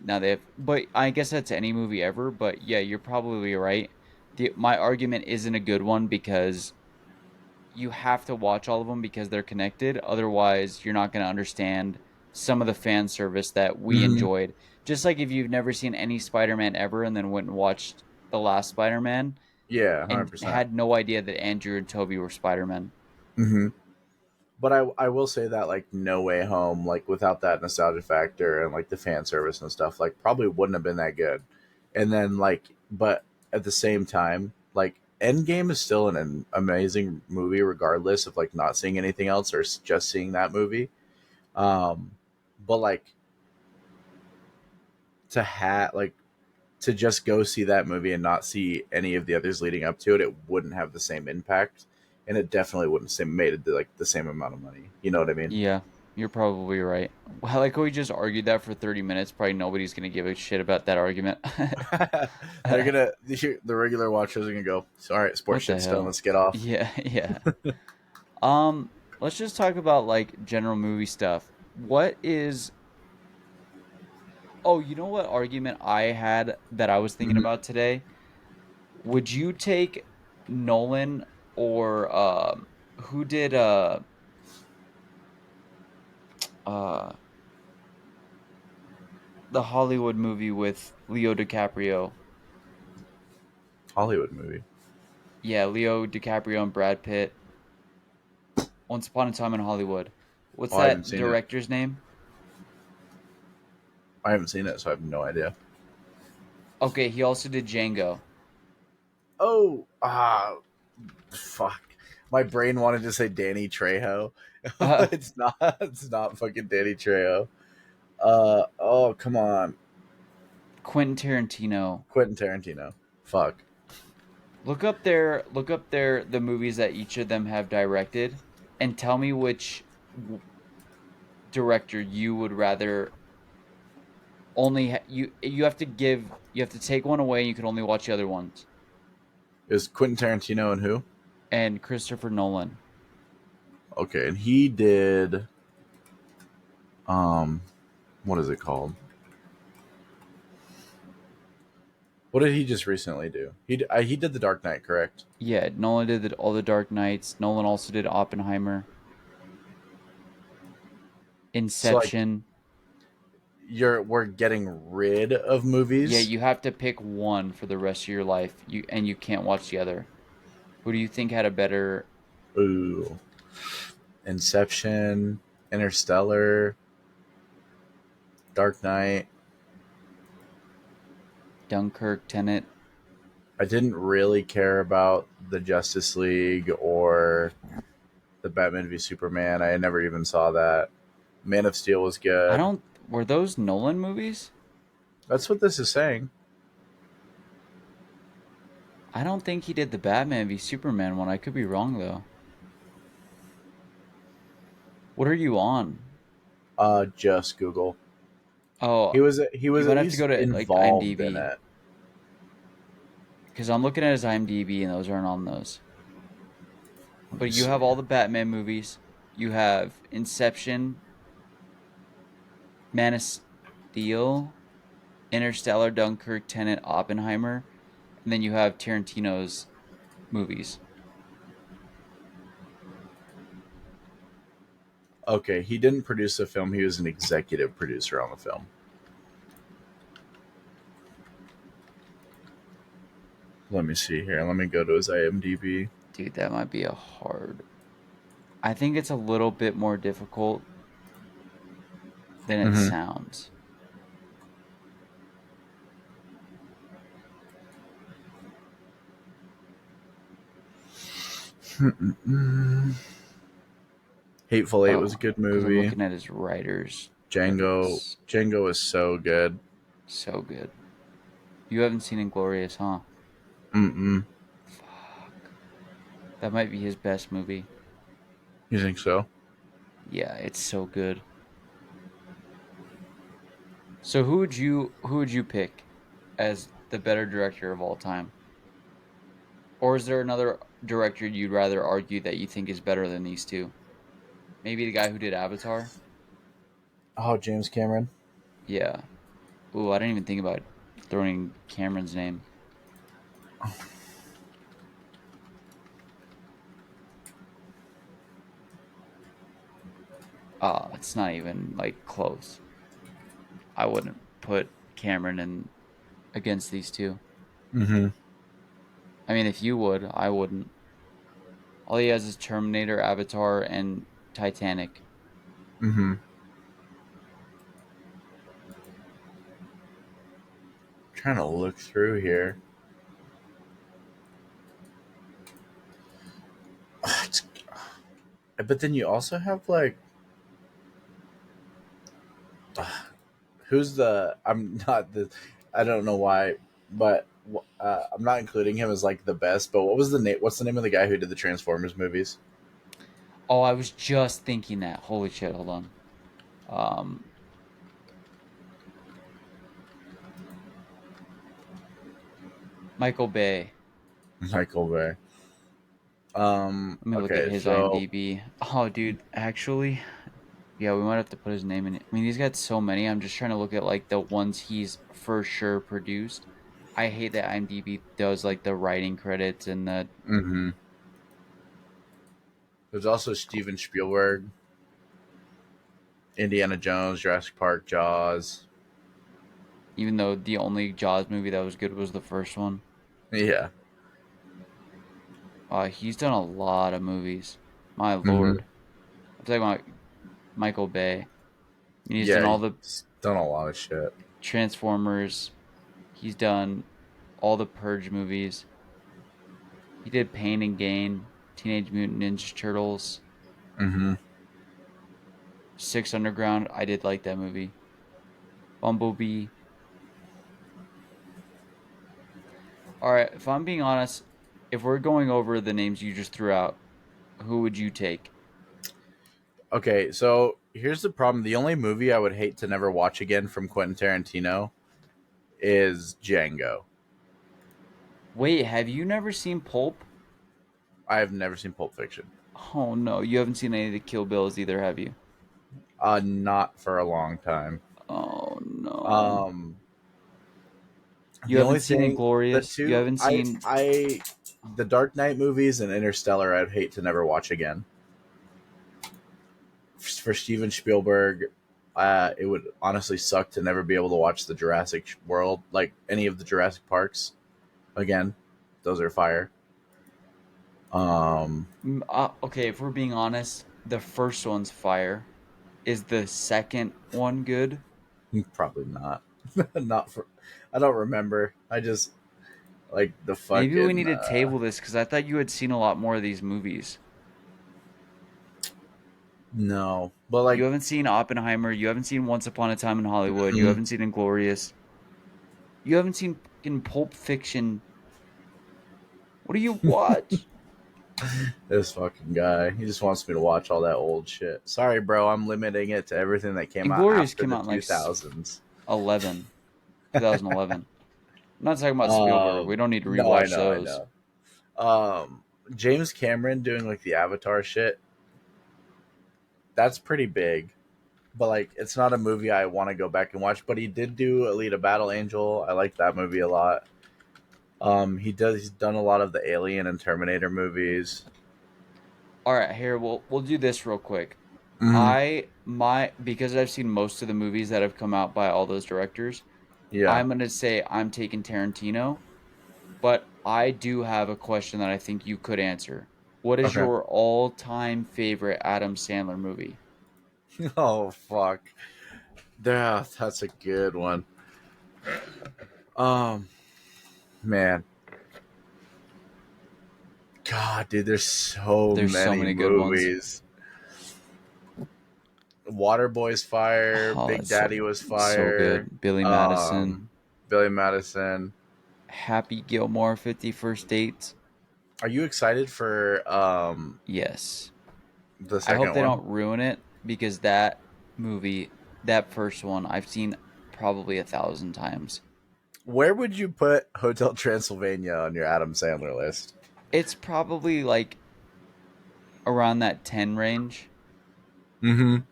Speaker 1: Now they have, but I guess that's any movie ever. But yeah, you're probably right. My argument isn't a good one because you have to watch all of them because they're connected. Otherwise, you're not going to understand some of the fan service that we
Speaker 2: Mhm.
Speaker 1: enjoyed. Just like if you've never seen any Spider-Man ever and then went and watched the last Spider-Man
Speaker 2: Yeah,
Speaker 1: and
Speaker 2: 100%.
Speaker 1: had no idea that Andrew and Toby were Spider-Man.
Speaker 2: Mhm. But I will say that like No Way Home, like without that nostalgia factor and like the fan service and stuff, like probably wouldn't have been that good. And then like, but at the same time, like Endgame is still an amazing movie, regardless of like not seeing anything else or just seeing that movie. Um, but like like to just go see that movie and not see any of the others leading up to it, it wouldn't have the same impact, and it definitely wouldn't have made it like the same amount of money. You know what I mean?
Speaker 1: Yeah, you're probably right. Well, like we just argued that for 30 minutes. Probably nobody's gonna give a shit about that argument.
Speaker 2: They're gonna the regular watchers are gonna go, all right, sports
Speaker 1: What the
Speaker 2: shit's done.
Speaker 1: hell?
Speaker 2: Let's get off.
Speaker 1: Yeah, yeah. Let's just talk about like general movie stuff. What is Oh, you know what argument I had that I was thinking
Speaker 2: Mhm.
Speaker 1: about today? Would you take Nolan or who did uh the Hollywood movie with Leo DiCaprio?
Speaker 2: Hollywood movie.
Speaker 1: Yeah, Leo DiCaprio and Brad Pitt. Once Upon a Time in Hollywood. What's
Speaker 2: Oh, I haven't
Speaker 1: that
Speaker 2: seen it.
Speaker 1: director's name?
Speaker 2: I haven't seen it, so I have no idea.
Speaker 1: Okay, he also did Django.
Speaker 2: Oh, fuck. My brain wanted to say Danny Trejo.
Speaker 1: Uh,
Speaker 2: It's not. It's not fucking Danny Trejo. Oh, come on.
Speaker 1: Quentin Tarantino.
Speaker 2: Quentin Tarantino. Fuck.
Speaker 1: Look up their the movies that each of them have directed and tell me which director you would rather you have to you have to take one away and you can only watch the other ones.
Speaker 2: Is Quentin Tarantino and who?
Speaker 1: And Christopher Nolan.
Speaker 2: Okay, and he did. Um, what is it called? What did he just recently do? He did The Dark Knight, correct?
Speaker 1: Yeah, Nolan did all the Dark Knights. Nolan also did Oppenheimer,
Speaker 2: So like
Speaker 1: Inception.
Speaker 2: we're getting rid of
Speaker 1: Yeah,
Speaker 2: movies.
Speaker 1: you have to pick one for the rest of your life. You can't watch the other. Who do you think had a better
Speaker 2: Ooh, Inception, Interstellar, Dark Knight.
Speaker 1: Dunkirk, Tenet?
Speaker 2: I didn't really care about the Justice League or the Batman v Superman. I never even saw that. Man of Steel was
Speaker 1: I
Speaker 2: good.
Speaker 1: don't Were those Nolan movies?
Speaker 2: That's what this is saying.
Speaker 1: I don't think he did the Batman v Superman one. I could be wrong though. What are you on?
Speaker 2: Just Google.
Speaker 1: Oh,
Speaker 2: He
Speaker 1: you
Speaker 2: was
Speaker 1: might
Speaker 2: at
Speaker 1: have to go
Speaker 2: least
Speaker 1: to like
Speaker 2: involved in
Speaker 1: IMDb
Speaker 2: it.
Speaker 1: because I'm looking at his IMDb and those aren't on those.
Speaker 2: Let me
Speaker 1: But you
Speaker 2: see.
Speaker 1: have all the Batman movies. You have Inception, Man of Steel, Interstellar, Dunkirk, Tenet, Oppenheimer, and then you have Tarantino's movies.
Speaker 2: Okay, he didn't produce the film. He was an executive producer on the film. Let me see here. Let me go to his IMDb.
Speaker 1: Dude, that might be a hard. I think it's a little bit more difficult than it
Speaker 2: Mm-hmm.
Speaker 1: sounds.
Speaker 2: Hateful Eight was a
Speaker 1: Oh,
Speaker 2: good
Speaker 1: because I'm
Speaker 2: movie.
Speaker 1: looking at his writers
Speaker 2: Django.
Speaker 1: credits.
Speaker 2: Django is so good.
Speaker 1: So good. You haven't seen Inglorious, huh?
Speaker 2: Mm-mm.
Speaker 1: Fuck. That might be his best movie.
Speaker 2: You think so?
Speaker 1: Yeah, it's so good. So who would you pick as the better director of all time? Or is there another director you'd rather argue that you think is better than these two? Maybe the guy who did Avatar?
Speaker 2: Oh, James Cameron.
Speaker 1: Yeah. Ooh, I didn't even think about throwing Cameron's name. It's not even like close. I wouldn't put Cameron in against these two.
Speaker 2: Mm-hmm.
Speaker 1: I mean, if you would, I wouldn't. All he has is Terminator, Avatar, and Titanic.
Speaker 2: Mm-hmm. Trying to look through here. but then you also have like who's the I'm not the I don't know why, but I'm not including him as like the best. But what was the name? What's the name of the guy who did the Transformers movies?
Speaker 1: Oh, I was just thinking that. Holy shit! Hold on. Um, Michael Bay.
Speaker 2: Michael Bay.
Speaker 1: Let me look at
Speaker 2: Okay,
Speaker 1: his
Speaker 2: so
Speaker 1: IMDb. Oh, dude, actually, yeah, we might have to put his name in it. I mean, he's got so many. I'm just trying to look at like the ones he's for sure produced. I hate that IMDb does like the writing credits and the
Speaker 2: hmm there's also Steven Spielberg, Indiana Jones, Jurassic Park, Jaws.
Speaker 1: even though the only Jaws movie that was good was the first one.
Speaker 2: Yeah.
Speaker 1: He's done a lot of movies. My
Speaker 2: hmm
Speaker 1: lord. I'm talking about Michael Bay. He's done
Speaker 2: Yeah,
Speaker 1: all the
Speaker 2: he's done a lot of shit.
Speaker 1: Transformers. He's done all the Purge movies. He did Pain and Gain, Teenage Mutant Ninja Turtles,
Speaker 2: hmm
Speaker 1: Six Underground. I did like that movie. Bumblebee. All right, if I'm being honest, if we're going over the names you just threw out, who would you take?
Speaker 2: Okay, so here's the problem. The only movie I would hate to never watch again from Quentin Tarantino is Django.
Speaker 1: Wait, have you never seen Pulp?
Speaker 2: I have never seen Pulp Fiction.
Speaker 1: Oh no, you haven't seen any of the Kill Bills either, have you?
Speaker 2: Not for a long time.
Speaker 1: Oh no.
Speaker 2: Um,
Speaker 1: You
Speaker 2: the only
Speaker 1: haven't seen
Speaker 2: thing, the
Speaker 1: Inglorious? You
Speaker 2: two,
Speaker 1: haven't seen
Speaker 2: the Dark Knight movies and Interstellar, I'd hate to never watch again. For Steven Spielberg, it would honestly suck to never be able to watch the Jurassic World, like any of the Jurassic Parks again. Those are fire. Um,
Speaker 1: okay, if we're being honest, the first one's fire. Is the second one good?
Speaker 2: Probably not. Not for. I don't remember. I just like the
Speaker 1: Maybe we need
Speaker 2: fucking.
Speaker 1: to table this because I thought you had seen a lot more of these movies.
Speaker 2: No, but
Speaker 1: You
Speaker 2: like.
Speaker 1: haven't seen Oppenheimer. You haven't seen Once Upon a Time in Hollywood. You
Speaker 2: mm,
Speaker 1: haven't seen Inglorious. You haven't seen in Pulp Fiction. What do you watch?
Speaker 2: This fucking guy. He just wants me to watch all that old shit. Sorry, bro. I'm limiting it to everything that came out
Speaker 1: Inglorious
Speaker 2: after
Speaker 1: came
Speaker 2: the
Speaker 1: out in like
Speaker 2: 2000s.
Speaker 1: 11, 2011. I'm not talking about Spielberg. We
Speaker 2: Um,
Speaker 1: don't need to
Speaker 2: no, I
Speaker 1: rewatch
Speaker 2: know, I
Speaker 1: those.
Speaker 2: know. James Cameron doing like the Avatar shit. That's pretty big, but like it's not a movie I want to go back and watch. But he did do Alita Battle Angel. I like that movie a lot. He's done a lot of the Alien and Terminator movies.
Speaker 1: All right, here we'll do this real quick.
Speaker 2: Mm-hmm.
Speaker 1: Because I've seen most of the movies that have come out by all those directors,
Speaker 2: Yeah.
Speaker 1: I'm gonna say I'm taking Tarantino, but I do have a question that I think you could answer. What is
Speaker 2: Okay.
Speaker 1: your all-time favorite Adam Sandler movie?
Speaker 2: Oh fuck. Yeah, that's a good one. Um, man, God, dude, there's so
Speaker 1: There's so
Speaker 2: many
Speaker 1: many good ones.
Speaker 2: movies. Waterboy's fire.
Speaker 1: Oh,
Speaker 2: Big
Speaker 1: that's so
Speaker 2: Daddy was
Speaker 1: so
Speaker 2: fire.
Speaker 1: good. Billy
Speaker 2: Um,
Speaker 1: Madison,
Speaker 2: Billy Madison.
Speaker 1: Happy Gilmore, 51st Dates.
Speaker 2: Are you excited for
Speaker 1: Yes.
Speaker 2: the
Speaker 1: I hope
Speaker 2: second
Speaker 1: they
Speaker 2: one?
Speaker 1: don't ruin it because that movie, that first one, I've seen probably 1,000 times.
Speaker 2: Where would you put Hotel Transylvania on your Adam Sandler list?
Speaker 1: It's probably like around that 10 range
Speaker 2: Mm-hmm.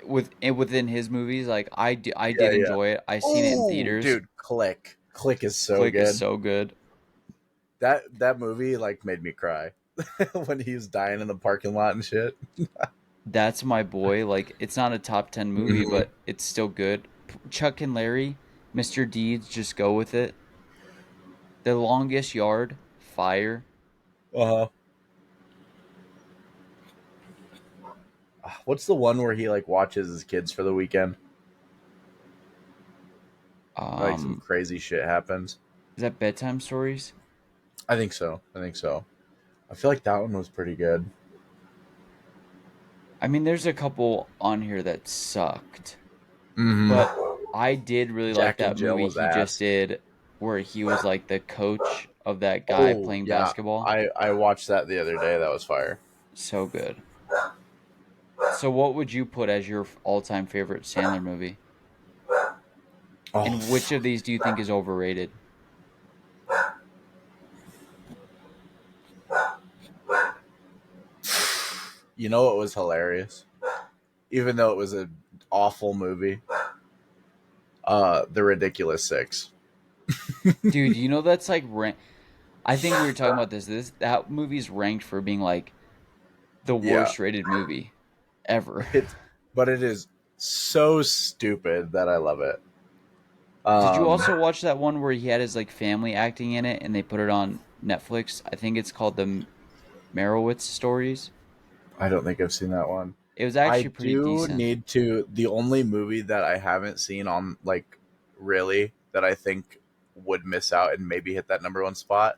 Speaker 1: within his movies. Like I
Speaker 2: Yeah,
Speaker 1: did
Speaker 2: yeah.
Speaker 1: enjoy it. I seen it in
Speaker 2: Oh,
Speaker 1: theaters.
Speaker 2: dude, Click. Click is so
Speaker 1: Click is
Speaker 2: good.
Speaker 1: so good.
Speaker 2: That movie like made me cry when he was dying in the parking lot and shit.
Speaker 1: That's my boy. Like it's not a top 10 movie,
Speaker 2: Mm-hmm.
Speaker 1: but it's still good. Chuck and Larry, Mr. Deeds, just go with it. The Longest Yard, fire.
Speaker 2: Uh-huh. What's the one where he like watches his kids for the weekend? Like some
Speaker 1: Um,
Speaker 2: crazy shit happens.
Speaker 1: is that Bedtime Stories?
Speaker 2: I think so. I think so. I feel like that one was pretty good.
Speaker 1: I mean, there's a couple on here that sucked, but
Speaker 2: Mm-hmm.
Speaker 1: I did really like
Speaker 2: Jack and
Speaker 1: that
Speaker 2: Jill
Speaker 1: movie
Speaker 2: was
Speaker 1: he just
Speaker 2: ass.
Speaker 1: did where he was like the coach of that guy
Speaker 2: Oh
Speaker 1: playing
Speaker 2: yeah,
Speaker 1: basketball.
Speaker 2: I watched that the other day. That was fire.
Speaker 1: So good. So what would you put as your all-time favorite Sandler movie?
Speaker 2: Oh,
Speaker 1: And which of these do you think is overrated?
Speaker 2: you know what was hilarious? Even though it was an awful movie, The Ridiculous Six.
Speaker 1: Dude, you know that's like I think we were talking about this. That movie's ranked for being like the
Speaker 2: Yeah,
Speaker 1: worst rated movie ever.
Speaker 2: it's but it is so stupid that I love it.
Speaker 1: Did you
Speaker 2: Um,
Speaker 1: also watch that one where he had his like family acting in it and they put it on Netflix? I think it's called the Merowitz Stories.
Speaker 2: I don't think I've seen that one.
Speaker 1: It was
Speaker 2: I
Speaker 1: actually pretty
Speaker 2: do
Speaker 1: decent.
Speaker 2: need to. The only movie that I haven't seen on like really that I think would miss out and maybe hit that number one spot,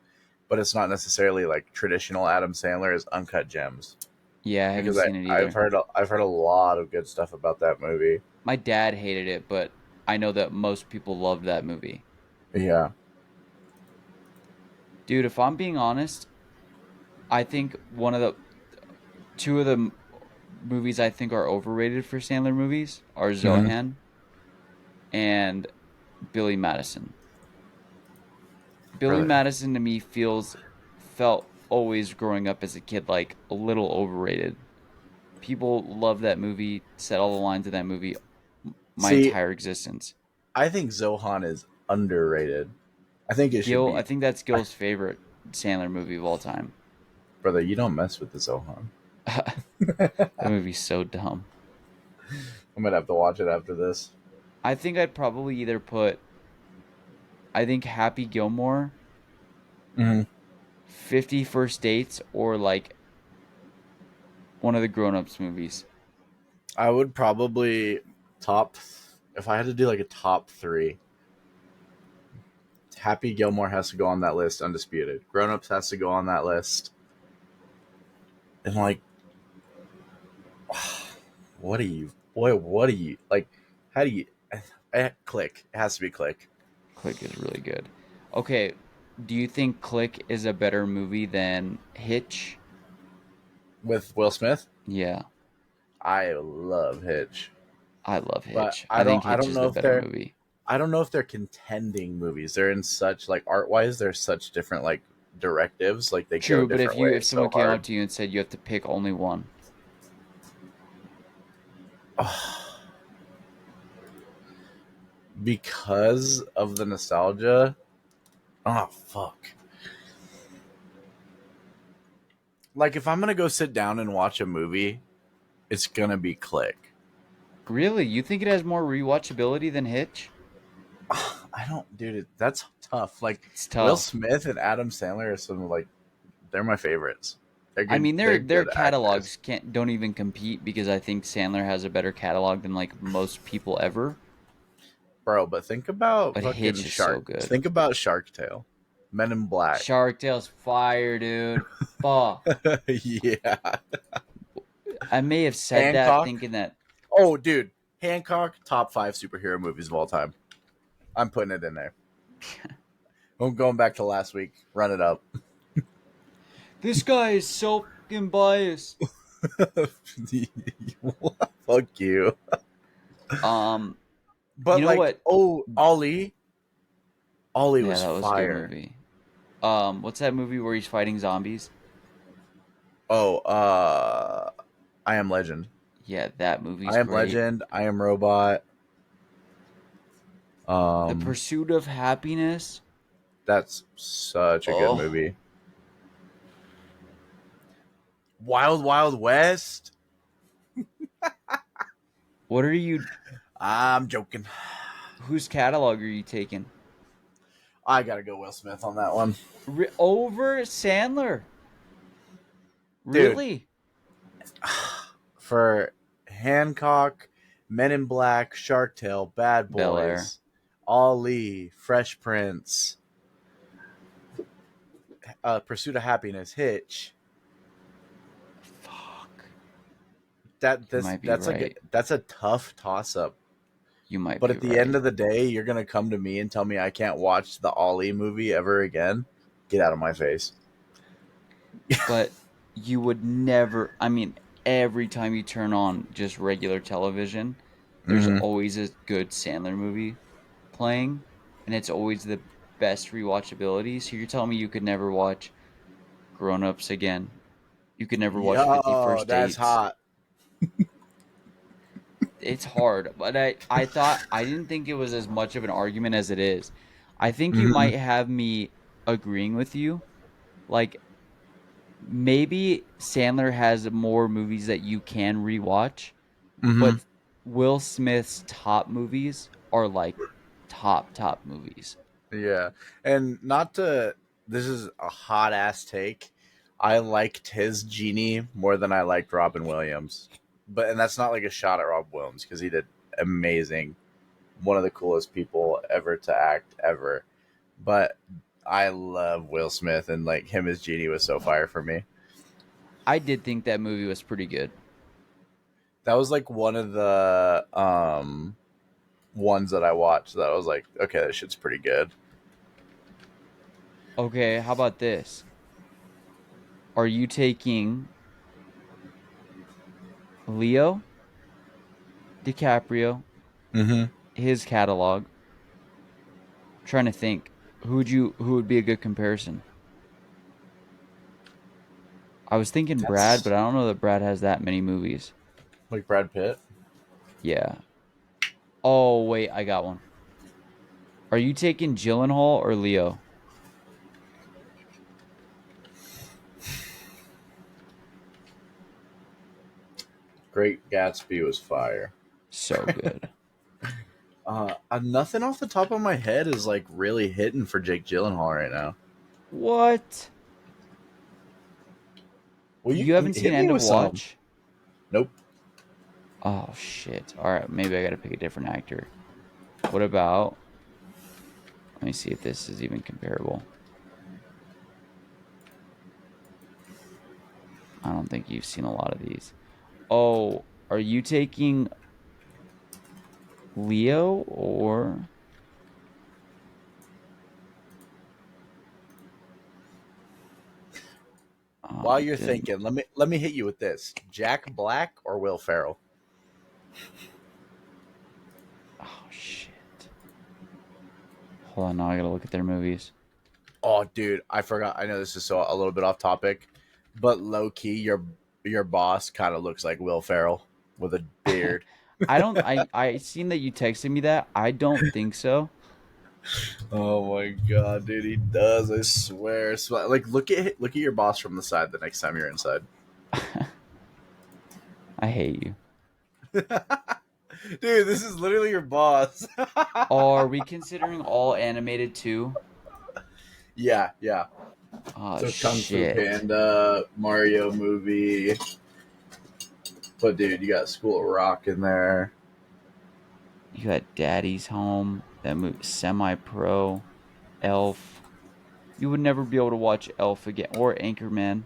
Speaker 2: but it's not necessarily like traditional Adam Sandler is Uncut Gems
Speaker 1: Yeah, I haven't
Speaker 2: because
Speaker 1: seen it
Speaker 2: I've
Speaker 1: either.
Speaker 2: heard a lot of good stuff about that movie.
Speaker 1: My dad hated it, but I know that most people loved that movie.
Speaker 2: Yeah.
Speaker 1: Dude, if I'm being honest, I think one of the two of the movies I think are overrated for Sandler movies are
Speaker 2: Hmm.
Speaker 1: Zohan and Billy Madison. Billy
Speaker 2: Brother.
Speaker 1: Madison to me felt always growing up as a kid like a little overrated. People love that movie, said all the lines of that movie my
Speaker 2: See,
Speaker 1: entire existence.
Speaker 2: I think Zohan is underrated. I think it should
Speaker 1: I
Speaker 2: be.
Speaker 1: think that's Gil's favorite Sandler movie of all time.
Speaker 2: Brother, you don't mess with the Zohan.
Speaker 1: That movie's so dumb.
Speaker 2: I'm gonna have to watch it after this.
Speaker 1: I think I'd probably either put I think Happy Gilmore,
Speaker 2: Hmm.
Speaker 1: 50 First Dates, or like one of the Grown Ups movies.
Speaker 2: I would probably top if I had to do like a top three. Happy Gilmore has to go on that list, undisputed. Grown Ups has to go on that list, and like, what do you, boy? What do you like? How do you? Click. It has to be Click
Speaker 1: Click is really good. Okay, do you think Click is a better movie than Hitch?
Speaker 2: with Will Smith.
Speaker 1: Yeah,
Speaker 2: I love Hitch,
Speaker 1: I love
Speaker 2: but
Speaker 1: Hitch. I think
Speaker 2: I
Speaker 1: Hitch
Speaker 2: don't
Speaker 1: is
Speaker 2: know
Speaker 1: the
Speaker 2: if
Speaker 1: better
Speaker 2: they're
Speaker 1: movie.
Speaker 2: I don't know if they're contending movies. They're in such like art wise, they're such different like directives. Like they go
Speaker 1: True, but
Speaker 2: different
Speaker 1: if
Speaker 2: ways
Speaker 1: someone
Speaker 2: so
Speaker 1: came
Speaker 2: hard.
Speaker 1: up to you and said you have to pick only one,
Speaker 2: Because of the nostalgia. Oh fuck! Like if I'm gonna go sit down and watch a movie, it's gonna be Click.
Speaker 1: really, you think it has more rewatchability than Hitch?
Speaker 2: I don't, dude. That's tough. Like
Speaker 1: It's
Speaker 2: Will
Speaker 1: tough.
Speaker 2: Smith and Adam Sandler are some like they're my favorites. They're
Speaker 1: I
Speaker 2: good.
Speaker 1: mean,
Speaker 2: They're
Speaker 1: their
Speaker 2: good actors,
Speaker 1: catalogs can't don't even compete because I think Sandler has a better catalog than like most people ever.
Speaker 2: bro. But think about
Speaker 1: But
Speaker 2: fucking
Speaker 1: Hitch is so
Speaker 2: Shark.
Speaker 1: good.
Speaker 2: Think about Shark Tale, Men in Black.
Speaker 1: Shark Tale's fire, dude. Fuck.
Speaker 2: Yeah,
Speaker 1: I may have said that
Speaker 2: Hancock.
Speaker 1: thinking that.
Speaker 2: Oh, dude, Hancock. Top five superhero movies of all time. I'm putting it in there. I'm going back to last week. Run it up.
Speaker 1: This guy is so fucking biased.
Speaker 2: Fuck you.
Speaker 1: Um, you
Speaker 2: But
Speaker 1: know
Speaker 2: like,
Speaker 1: what?
Speaker 2: oh, Ollie. Ollie
Speaker 1: Yeah,
Speaker 2: was
Speaker 1: that was a good
Speaker 2: fire.
Speaker 1: movie. What's that movie where he's fighting zombies?
Speaker 2: Oh, I Am Legend.
Speaker 1: Yeah, that movie's
Speaker 2: I Am
Speaker 1: great.
Speaker 2: Legend. I Am Robot.
Speaker 1: The
Speaker 2: Um,
Speaker 1: Pursuit of Happiness.
Speaker 2: that's such a good
Speaker 1: Oh,
Speaker 2: movie. Wild Wild West.
Speaker 1: what are you?
Speaker 2: I'm joking.
Speaker 1: Whose catalog are you taking?
Speaker 2: I gotta go Will Smith on that one,
Speaker 1: Over Sandler?
Speaker 2: dude.
Speaker 1: Really?
Speaker 2: For Hancock, Men in Black, Shark Tale, Bad
Speaker 1: Bel Air.
Speaker 2: Boys, Ali, Fresh Prince, Pursuit of Happiness, Hitch.
Speaker 1: Fuck. You might be
Speaker 2: that's like
Speaker 1: right.
Speaker 2: that's a tough toss up.
Speaker 1: You might
Speaker 2: But
Speaker 1: be
Speaker 2: at the end
Speaker 1: right.
Speaker 2: of the day, you're gonna come to me and tell me I can't watch the Ollie movie ever again. Get out of my face.
Speaker 1: But you would never, I mean, every time you turn on just regular television, there's
Speaker 2: Mm-hmm.
Speaker 1: always a good Sandler movie playing, and it's always the best rewatchability. So you're telling me you could never watch Grown Ups again? You could never watch Fifty
Speaker 2: Yo,
Speaker 1: First
Speaker 2: that's
Speaker 1: Dates?
Speaker 2: hot.
Speaker 1: It's hard, but I thought I didn't think it was as much of an argument as it is. I think you
Speaker 2: Mm-hmm.
Speaker 1: might have me agreeing with you. Like maybe Sandler has more movies that you can rewatch,
Speaker 2: Mm-hmm.
Speaker 1: but Will Smith's top movies are like top movies.
Speaker 2: Yeah, and not to. This is a hot ass take. I liked his Genie more than I liked Robin Williams, and that's not like a shot at Rob Williams because he did amazing, one of the coolest people ever to act ever. But I love Will Smith, and like him as Genie was so fire for me.
Speaker 1: I did think that movie was pretty good.
Speaker 2: That was like one of the ones that I watched that I was like, okay, that shit's pretty good.
Speaker 1: Okay, how about this? Are you taking Leo DiCaprio,
Speaker 2: Mm-hmm.
Speaker 1: his catalog? I'm trying to think. Who would be a good comparison? I was thinking Brad, but
Speaker 2: That's
Speaker 1: I don't know that Brad has that many movies.
Speaker 2: like Brad Pitt.
Speaker 1: Yeah. Oh, wait, I got one. Are you taking Gyllenhaal or Leo?
Speaker 2: Great Gatsby was fire.
Speaker 1: So good.
Speaker 2: Nothing off the top of my head is like really hitting for Jake Gyllenhaal right now.
Speaker 1: What?
Speaker 2: Well,
Speaker 1: You haven't seen
Speaker 2: hit me
Speaker 1: End of
Speaker 2: with some.
Speaker 1: Watch?
Speaker 2: Nope.
Speaker 1: Oh shit. All right, maybe I got to pick a different actor. What about? Let me see if this is even comparable. I don't think you've seen a lot of these. Oh, are you taking Leo or
Speaker 2: While
Speaker 1: I
Speaker 2: you're
Speaker 1: didn't.
Speaker 2: thinking, let me hit you with this: Jack Black or Will Ferrell?
Speaker 1: Oh shit. Hold on, now I got to look at their movies.
Speaker 2: Oh, dude, I forgot. I know this is so a little bit off topic, but low key, your boss kind of looks like Will Ferrell with a beard.
Speaker 1: I don't I seen that you texted me that. I don't think so.
Speaker 2: Oh my god, dude, he does. I swear. Like, look at your boss from the side the next time you're inside.
Speaker 1: I hate you.
Speaker 2: Dude, this is literally your boss.
Speaker 1: Are we considering all animated too?
Speaker 2: Yeah, yeah.
Speaker 1: Oh
Speaker 2: So Kung Fu
Speaker 1: shit.
Speaker 2: Panda, Mario movie. But dude, you got School of Rock in there.
Speaker 1: You got Daddy's Home, that movie Semi Pro, Elf. You would never be able to watch Elf again or Anchorman.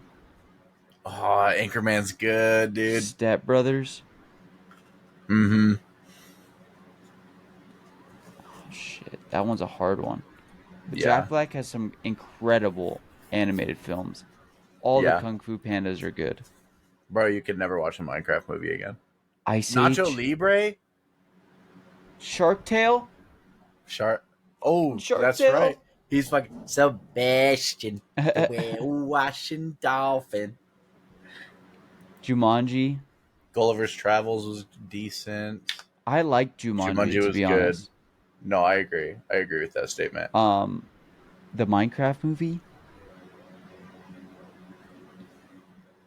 Speaker 2: Oh, Anchorman's good, dude.
Speaker 1: Step Brothers.
Speaker 2: Mm-hmm.
Speaker 1: Oh shit. That one's a hard one. But
Speaker 2: Yeah.
Speaker 1: Jack Black has some incredible animated films. All the
Speaker 2: Yeah.
Speaker 1: Kung Fu Pandas are good.
Speaker 2: Bro, you could never watch a Minecraft movie again.
Speaker 1: Ice
Speaker 2: Nacho
Speaker 1: Age.
Speaker 2: Libre?
Speaker 1: Shark Tale.
Speaker 2: Shark. Oh,
Speaker 1: Shark
Speaker 2: that's right.
Speaker 1: Tale.
Speaker 2: He's fucking Sebastian, the whale washing dolphin.
Speaker 1: Jumanji.
Speaker 2: Gulliver's Travels was decent.
Speaker 1: I like Jumanji
Speaker 2: Jumanji
Speaker 1: to
Speaker 2: was
Speaker 1: be
Speaker 2: good.
Speaker 1: honest.
Speaker 2: No, I agree. I agree with that statement.
Speaker 1: Um, the Minecraft movie.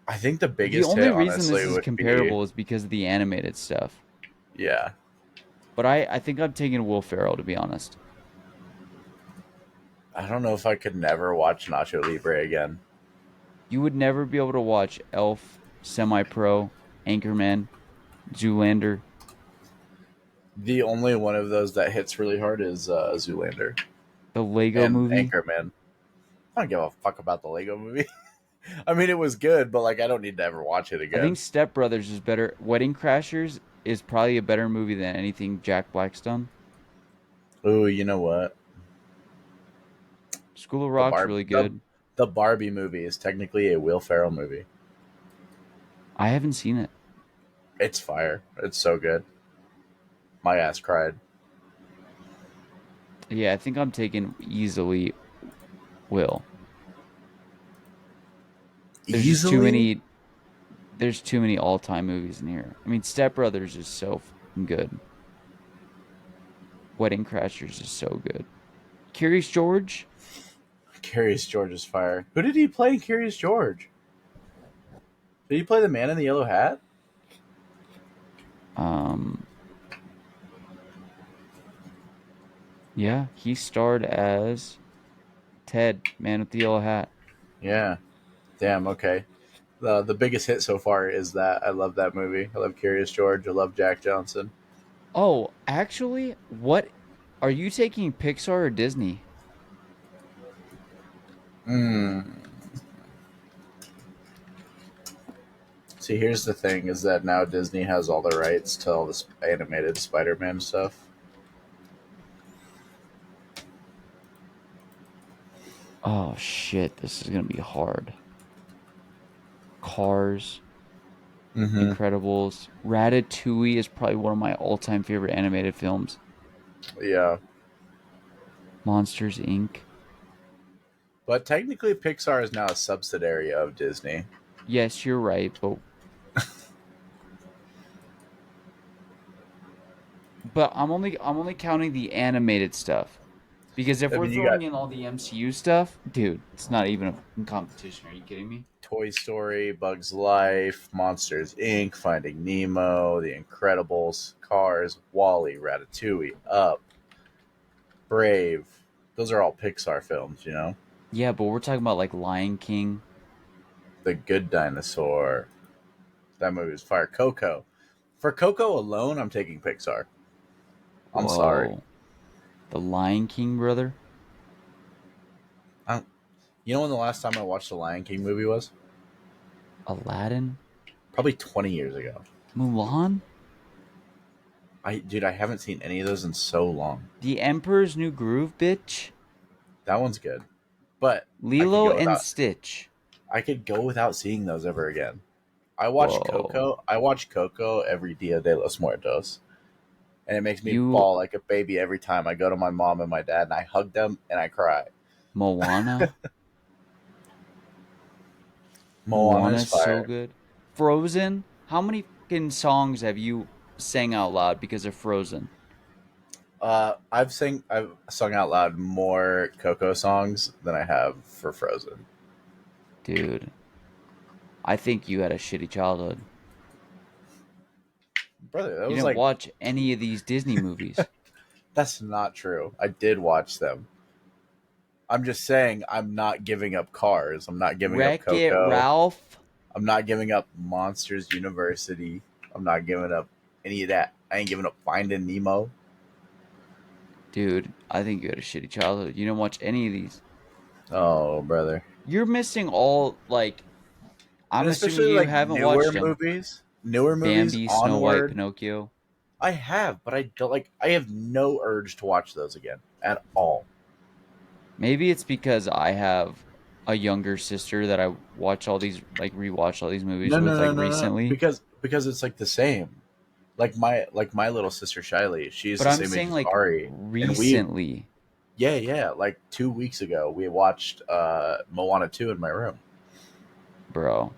Speaker 2: I think the
Speaker 1: The
Speaker 2: biggest
Speaker 1: only
Speaker 2: hit,
Speaker 1: reason this
Speaker 2: honestly,
Speaker 1: is
Speaker 2: would be
Speaker 1: comparable is because of the animated stuff.
Speaker 2: yeah.
Speaker 1: But I think I'm taking Will Ferrell to be honest.
Speaker 2: I don't know if I could never watch Nacho Libre again.
Speaker 1: You would never be able to watch Elf, Semi Pro, Anchorman, Zoolander.
Speaker 2: The only one of those that hits really hard is Zoolander
Speaker 1: The Lego
Speaker 2: and
Speaker 1: movie.
Speaker 2: Anchorman. I don't give a fuck about the Lego movie. I mean, it was good, but like I don't need to ever watch it
Speaker 1: I think
Speaker 2: again.
Speaker 1: Step Brothers is better. Wedding Crashers is probably a better movie than anything Jack Black's done.
Speaker 2: Ooh, you know what?
Speaker 1: School of
Speaker 2: The
Speaker 1: Rock's
Speaker 2: Barb
Speaker 1: really
Speaker 2: the
Speaker 1: good.
Speaker 2: the Barbie movie is technically a Will Ferrell movie.
Speaker 1: I haven't seen it.
Speaker 2: It's fire. It's so good. My ass cried.
Speaker 1: Yeah, I think I'm taking easily Will. There's just too
Speaker 2: Easily?
Speaker 1: many. There's too many all-time movies in here. I mean, Step Brothers is so fucking good. Wedding Crashers is so good. Curious George.
Speaker 2: Curious George's fire. Who did he play in Curious George? Did he play the man in the yellow hat?
Speaker 1: Um, yeah, he starred as Ted, Man with the Yellow Hat.
Speaker 2: Yeah. Damn, okay. The biggest hit so far is that. I love that movie. I love Curious George. I love Jack Johnson.
Speaker 1: Oh, actually, what are you taking Pixar or Disney?
Speaker 2: Hmm. See, here's the thing: is that now Disney has all the rights to all this animated Spider-Man stuff.
Speaker 1: Oh shit, this is gonna be hard. Cars,
Speaker 2: Mm-hmm.
Speaker 1: Incredibles, Ratatouille is probably one of my all-time favorite animated films.
Speaker 2: Yeah,
Speaker 1: Monsters Inc.
Speaker 2: but technically, Pixar is now a subsidiary of Disney.
Speaker 1: Yes, you're right, but I'm only counting the animated stuff because if
Speaker 2: I
Speaker 1: we're
Speaker 2: mean, you
Speaker 1: throwing
Speaker 2: got
Speaker 1: in all the MCU stuff, dude, it's not even a fucking competition. Are you kidding me?
Speaker 2: Toy Story, Bugs Life, Monsters Inc., Finding Nemo, The Incredibles, Cars, Wally, Ratatouille, Up, Brave. Those are all Pixar films, you know?
Speaker 1: Yeah, but we're talking about like Lion King.
Speaker 2: The Good Dinosaur. That movie was fire. Coco. For Coco alone, I'm taking Pixar. I'm sorry.
Speaker 1: Whoa, the Lion King, brother.
Speaker 2: I You know when the last time I watched a Lion King movie was?
Speaker 1: Aladdin,
Speaker 2: Probably 20 years ago.
Speaker 1: Mulan,
Speaker 2: I haven't seen any of those in so long.
Speaker 1: The Emperor's New Groove, bitch.
Speaker 2: That one's good. But I could
Speaker 1: Lilo
Speaker 2: go
Speaker 1: and
Speaker 2: without
Speaker 1: Stitch.
Speaker 2: I could go without seeing those ever again.
Speaker 1: Whoa,
Speaker 2: I watch Coco every Dia de los Muertos. And it makes me
Speaker 1: you
Speaker 2: bawl like a baby every time I go to my mom and my dad and I hug them and I cry.
Speaker 1: Moana.
Speaker 2: Moana is
Speaker 1: Moana's so
Speaker 2: fire.
Speaker 1: good. Frozen. How many fucking songs have you sang out loud because of Frozen?
Speaker 2: I've sung out loud more Coco songs than I have for Frozen.
Speaker 1: Dude, I think you had a shitty childhood.
Speaker 2: Brother, that
Speaker 1: You
Speaker 2: was
Speaker 1: didn't
Speaker 2: like
Speaker 1: watch any of these Disney movies.
Speaker 2: that's not true. I did watch them. I'm just saying I'm not giving up Cars. I'm not giving up
Speaker 1: Wreck It
Speaker 2: Coco.
Speaker 1: Ralph.
Speaker 2: I'm not giving up Monsters University. I'm not giving up any of that. I ain't giving up Finding Nemo.
Speaker 1: Dude, I think you had a shitty childhood. You didn't watch any of these.
Speaker 2: Oh, brother.
Speaker 1: You're missing all, like,
Speaker 2: And
Speaker 1: I'm assuming
Speaker 2: especially
Speaker 1: you
Speaker 2: like
Speaker 1: haven't watched them.
Speaker 2: newer movies
Speaker 1: Bambi, Snow White,
Speaker 2: onward.
Speaker 1: Pinocchio.
Speaker 2: I have, but I don't like. I have no urge to watch those again at all.
Speaker 1: Maybe it's because I have a younger sister that I watch all these, like, rewatch all these movies
Speaker 2: No, no,
Speaker 1: with, like,
Speaker 2: no, no, no.
Speaker 1: recently.
Speaker 2: Because it's like the same. Like my little sister Shiley, she's
Speaker 1: But
Speaker 2: the
Speaker 1: I'm
Speaker 2: same age
Speaker 1: saying,
Speaker 2: as
Speaker 1: like,
Speaker 2: Ari, and we
Speaker 1: recently,
Speaker 2: yeah, like 2 weeks ago we watched Moana 2 in my room.
Speaker 1: bro.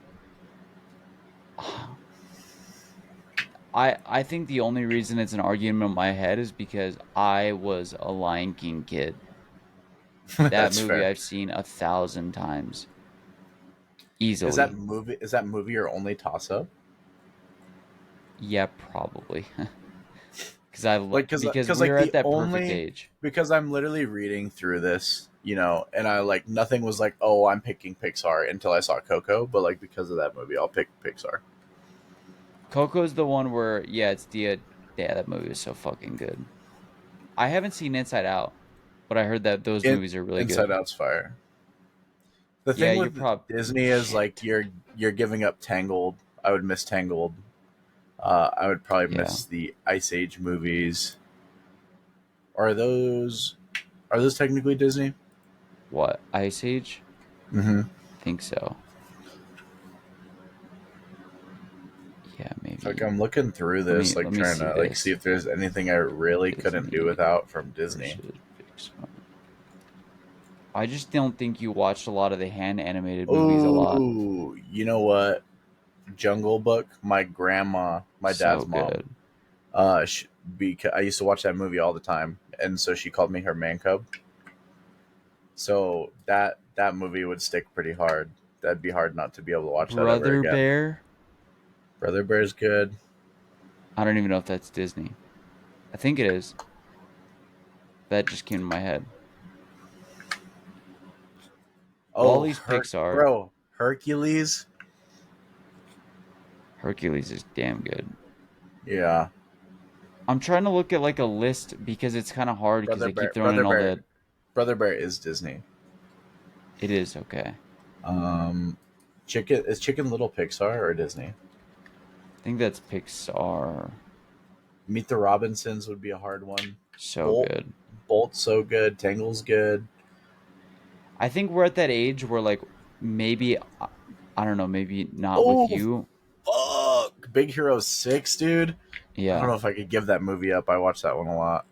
Speaker 1: I think the only reason it's an argument in my head is because I was a Lion King kid. That
Speaker 2: That's
Speaker 1: movie
Speaker 2: fair.
Speaker 1: I've seen 1,000 times
Speaker 2: Is that
Speaker 1: easily.
Speaker 2: movie is that movie your only toss up?
Speaker 1: Yeah, probably. Because I
Speaker 2: Like
Speaker 1: because
Speaker 2: cuz
Speaker 1: we
Speaker 2: like
Speaker 1: are at that perfect age.
Speaker 2: because I'm literally reading through this, and I like nothing was like, "Oh, I'm picking Pixar" until I saw Coco, but like because of that movie, I'll pick Pixar.
Speaker 1: Coco's the one where it's the yeah, that movie is so fucking good. I haven't seen Inside Out, but I heard that those
Speaker 2: In
Speaker 1: movies are really
Speaker 2: Inside
Speaker 1: good.
Speaker 2: Out's fire. The
Speaker 1: Yeah,
Speaker 2: thing
Speaker 1: you're
Speaker 2: with Disney is like
Speaker 1: shit.
Speaker 2: you're giving up Tangled. I would miss Tangled. I would probably
Speaker 1: Yeah.
Speaker 2: miss the Ice Age movies. Are those are those technically Disney?
Speaker 1: What? Ice Age?
Speaker 2: Mm-hmm.
Speaker 1: Think so. Yeah,
Speaker 2: Like
Speaker 1: maybe.
Speaker 2: I'm looking through this, like
Speaker 1: Let me
Speaker 2: trying
Speaker 1: see
Speaker 2: to like see
Speaker 1: this.
Speaker 2: if there's anything I really couldn't do
Speaker 1: Disney
Speaker 2: without from Disney.
Speaker 1: versus Pixar. I just don't think you watched a lot of the hand animated movies a lot.
Speaker 2: Oh, you know what? Jungle Book. My grandma, my
Speaker 1: So
Speaker 2: dad's mom.
Speaker 1: good.
Speaker 2: Because I used to watch that movie all the time, and so she called me her man cub. So that movie would stick pretty hard. That'd be hard not to be able to watch that ever
Speaker 1: Brother
Speaker 2: again.
Speaker 1: Bear?
Speaker 2: Brother Bear's good.
Speaker 1: I don't even know if that's Disney. I think it is. That just came to my head.
Speaker 2: Oh,
Speaker 1: Wally's Pixar.
Speaker 2: bro, Hercules.
Speaker 1: Hercules is damn good.
Speaker 2: Yeah,
Speaker 1: I'm trying to look at like a list because it's kind of hard because
Speaker 2: Brother
Speaker 1: I keep
Speaker 2: Bear.
Speaker 1: throwing in all the.
Speaker 2: Brother Bear is Disney.
Speaker 1: It is okay.
Speaker 2: Um, Chicken Little Pixar or Disney?
Speaker 1: I think that's Pixar.
Speaker 2: Meet the Robinsons would be a hard one.
Speaker 1: So
Speaker 2: Bolt
Speaker 1: good.
Speaker 2: Bolt's so good. Tangle's good.
Speaker 1: I think we're at that age where like maybe I don't know, maybe not with
Speaker 2: Oh
Speaker 1: you.
Speaker 2: fuck! Big Hero 6, dude. I don't
Speaker 1: Yeah.
Speaker 2: know if I could give that movie up. I watched that one a lot.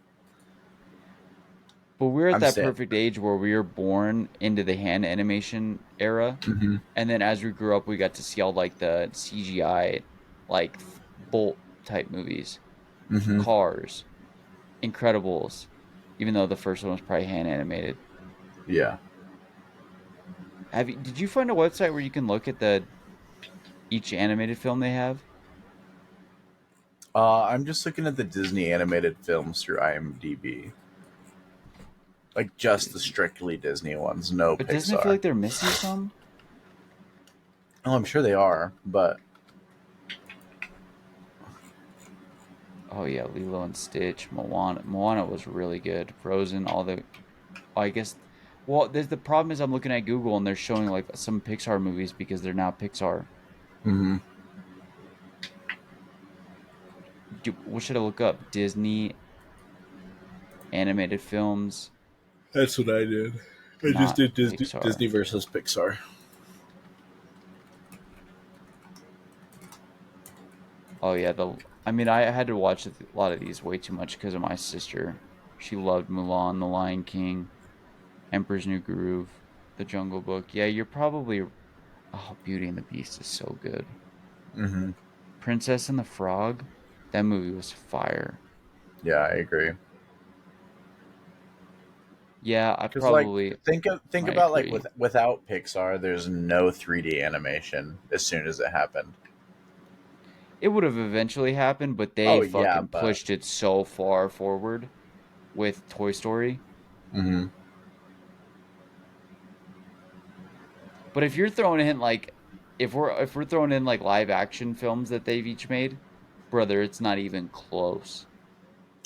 Speaker 1: But we're at
Speaker 2: I'm
Speaker 1: that
Speaker 2: staying.
Speaker 1: perfect age where we were born into the hand animation era.
Speaker 2: Mm-hmm.
Speaker 1: And then as we grew up, we got to see all like the CGI, like Bolt type movies,
Speaker 2: Mm-hmm.
Speaker 1: Cars, Incredibles, even though the first one was probably hand animated.
Speaker 2: Yeah.
Speaker 1: Did you find a website where you can look at the each animated film they have?
Speaker 2: I'm just looking at the Disney animated films through IMDb. Like just the
Speaker 1: Disney.
Speaker 2: strictly Disney ones, no
Speaker 1: But doesn't it feel
Speaker 2: Pixar.
Speaker 1: like they're missing some?
Speaker 2: Oh, I'm sure they are, but
Speaker 1: Oh yeah, Lilo and Stitch, Moana. Moana was really good. Frozen, all the. Oh, I guess. Well, there's the problem is I'm looking at Google and they're showing like some Pixar movies because they're not Pixar.
Speaker 2: mm-hmm.
Speaker 1: What should I look up? Disney animated films,
Speaker 2: That's what I did. I just
Speaker 1: not
Speaker 2: did
Speaker 1: Pixar.
Speaker 2: Disney versus Pixar.
Speaker 1: Oh yeah, the. I mean, I had to watch a lot of these way too much because of my sister. She loved Mulan, The Lion King, Emperor's New Groove, The Jungle Book. Yeah, you're probably. Oh, Beauty and the Beast is so good.
Speaker 2: Mm-hmm.
Speaker 1: Princess and the Frog, that movie was fire.
Speaker 2: Yeah, I agree.
Speaker 1: Yeah, I
Speaker 2: Because like
Speaker 1: probably
Speaker 2: think
Speaker 1: might
Speaker 2: about like
Speaker 1: agree.
Speaker 2: without Pixar, there's no 3D animation as soon as it happened.
Speaker 1: It would have eventually happened, but they
Speaker 2: Oh yeah,
Speaker 1: fucking
Speaker 2: but
Speaker 1: pushed it so far forward with Toy Story.
Speaker 2: mm-hmm.
Speaker 1: But if you're throwing in like if we're throwing in like live action films that they've each made, brother, it's not even close.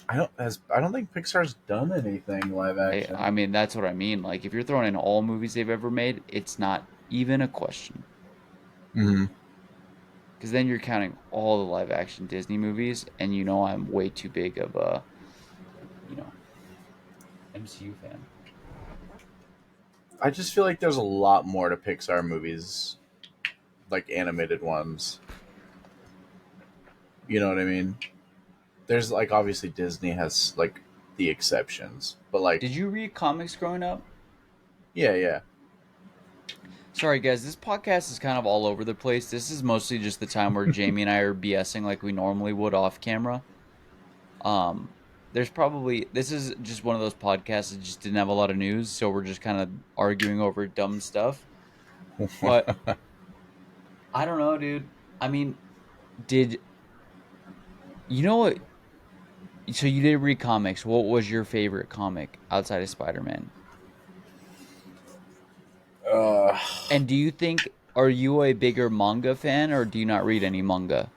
Speaker 2: I don't think Pixar's done anything live
Speaker 1: I
Speaker 2: action.
Speaker 1: mean, that's what I mean. Like if you're throwing in all movies they've ever made, it's not even a question.
Speaker 2: Mm-hmm.
Speaker 1: Because then you're counting all the live action Disney movies, and you know I'm way too big of a, you know, MCU fan.
Speaker 2: I just feel like there's a lot more to Pixar movies, like animated ones. You know what I mean? There's like obviously Disney has like the exceptions, but like
Speaker 1: Did you read comics growing up?
Speaker 2: yeah, yeah.
Speaker 1: Sorry, guys, this podcast is kind of all over the place. This is mostly just the time where Jamie and I are BSing like we normally would off camera. Um, there's probably this is just one of those podcasts that just didn't have a lot of news, so we're just kind of arguing over dumb stuff. But I don't know, dude. I mean, did you know what? So you did read comics. What was your favorite comic outside of Spider-Man?
Speaker 2: uh,
Speaker 1: And do you think are you a bigger manga fan or do you not read any manga?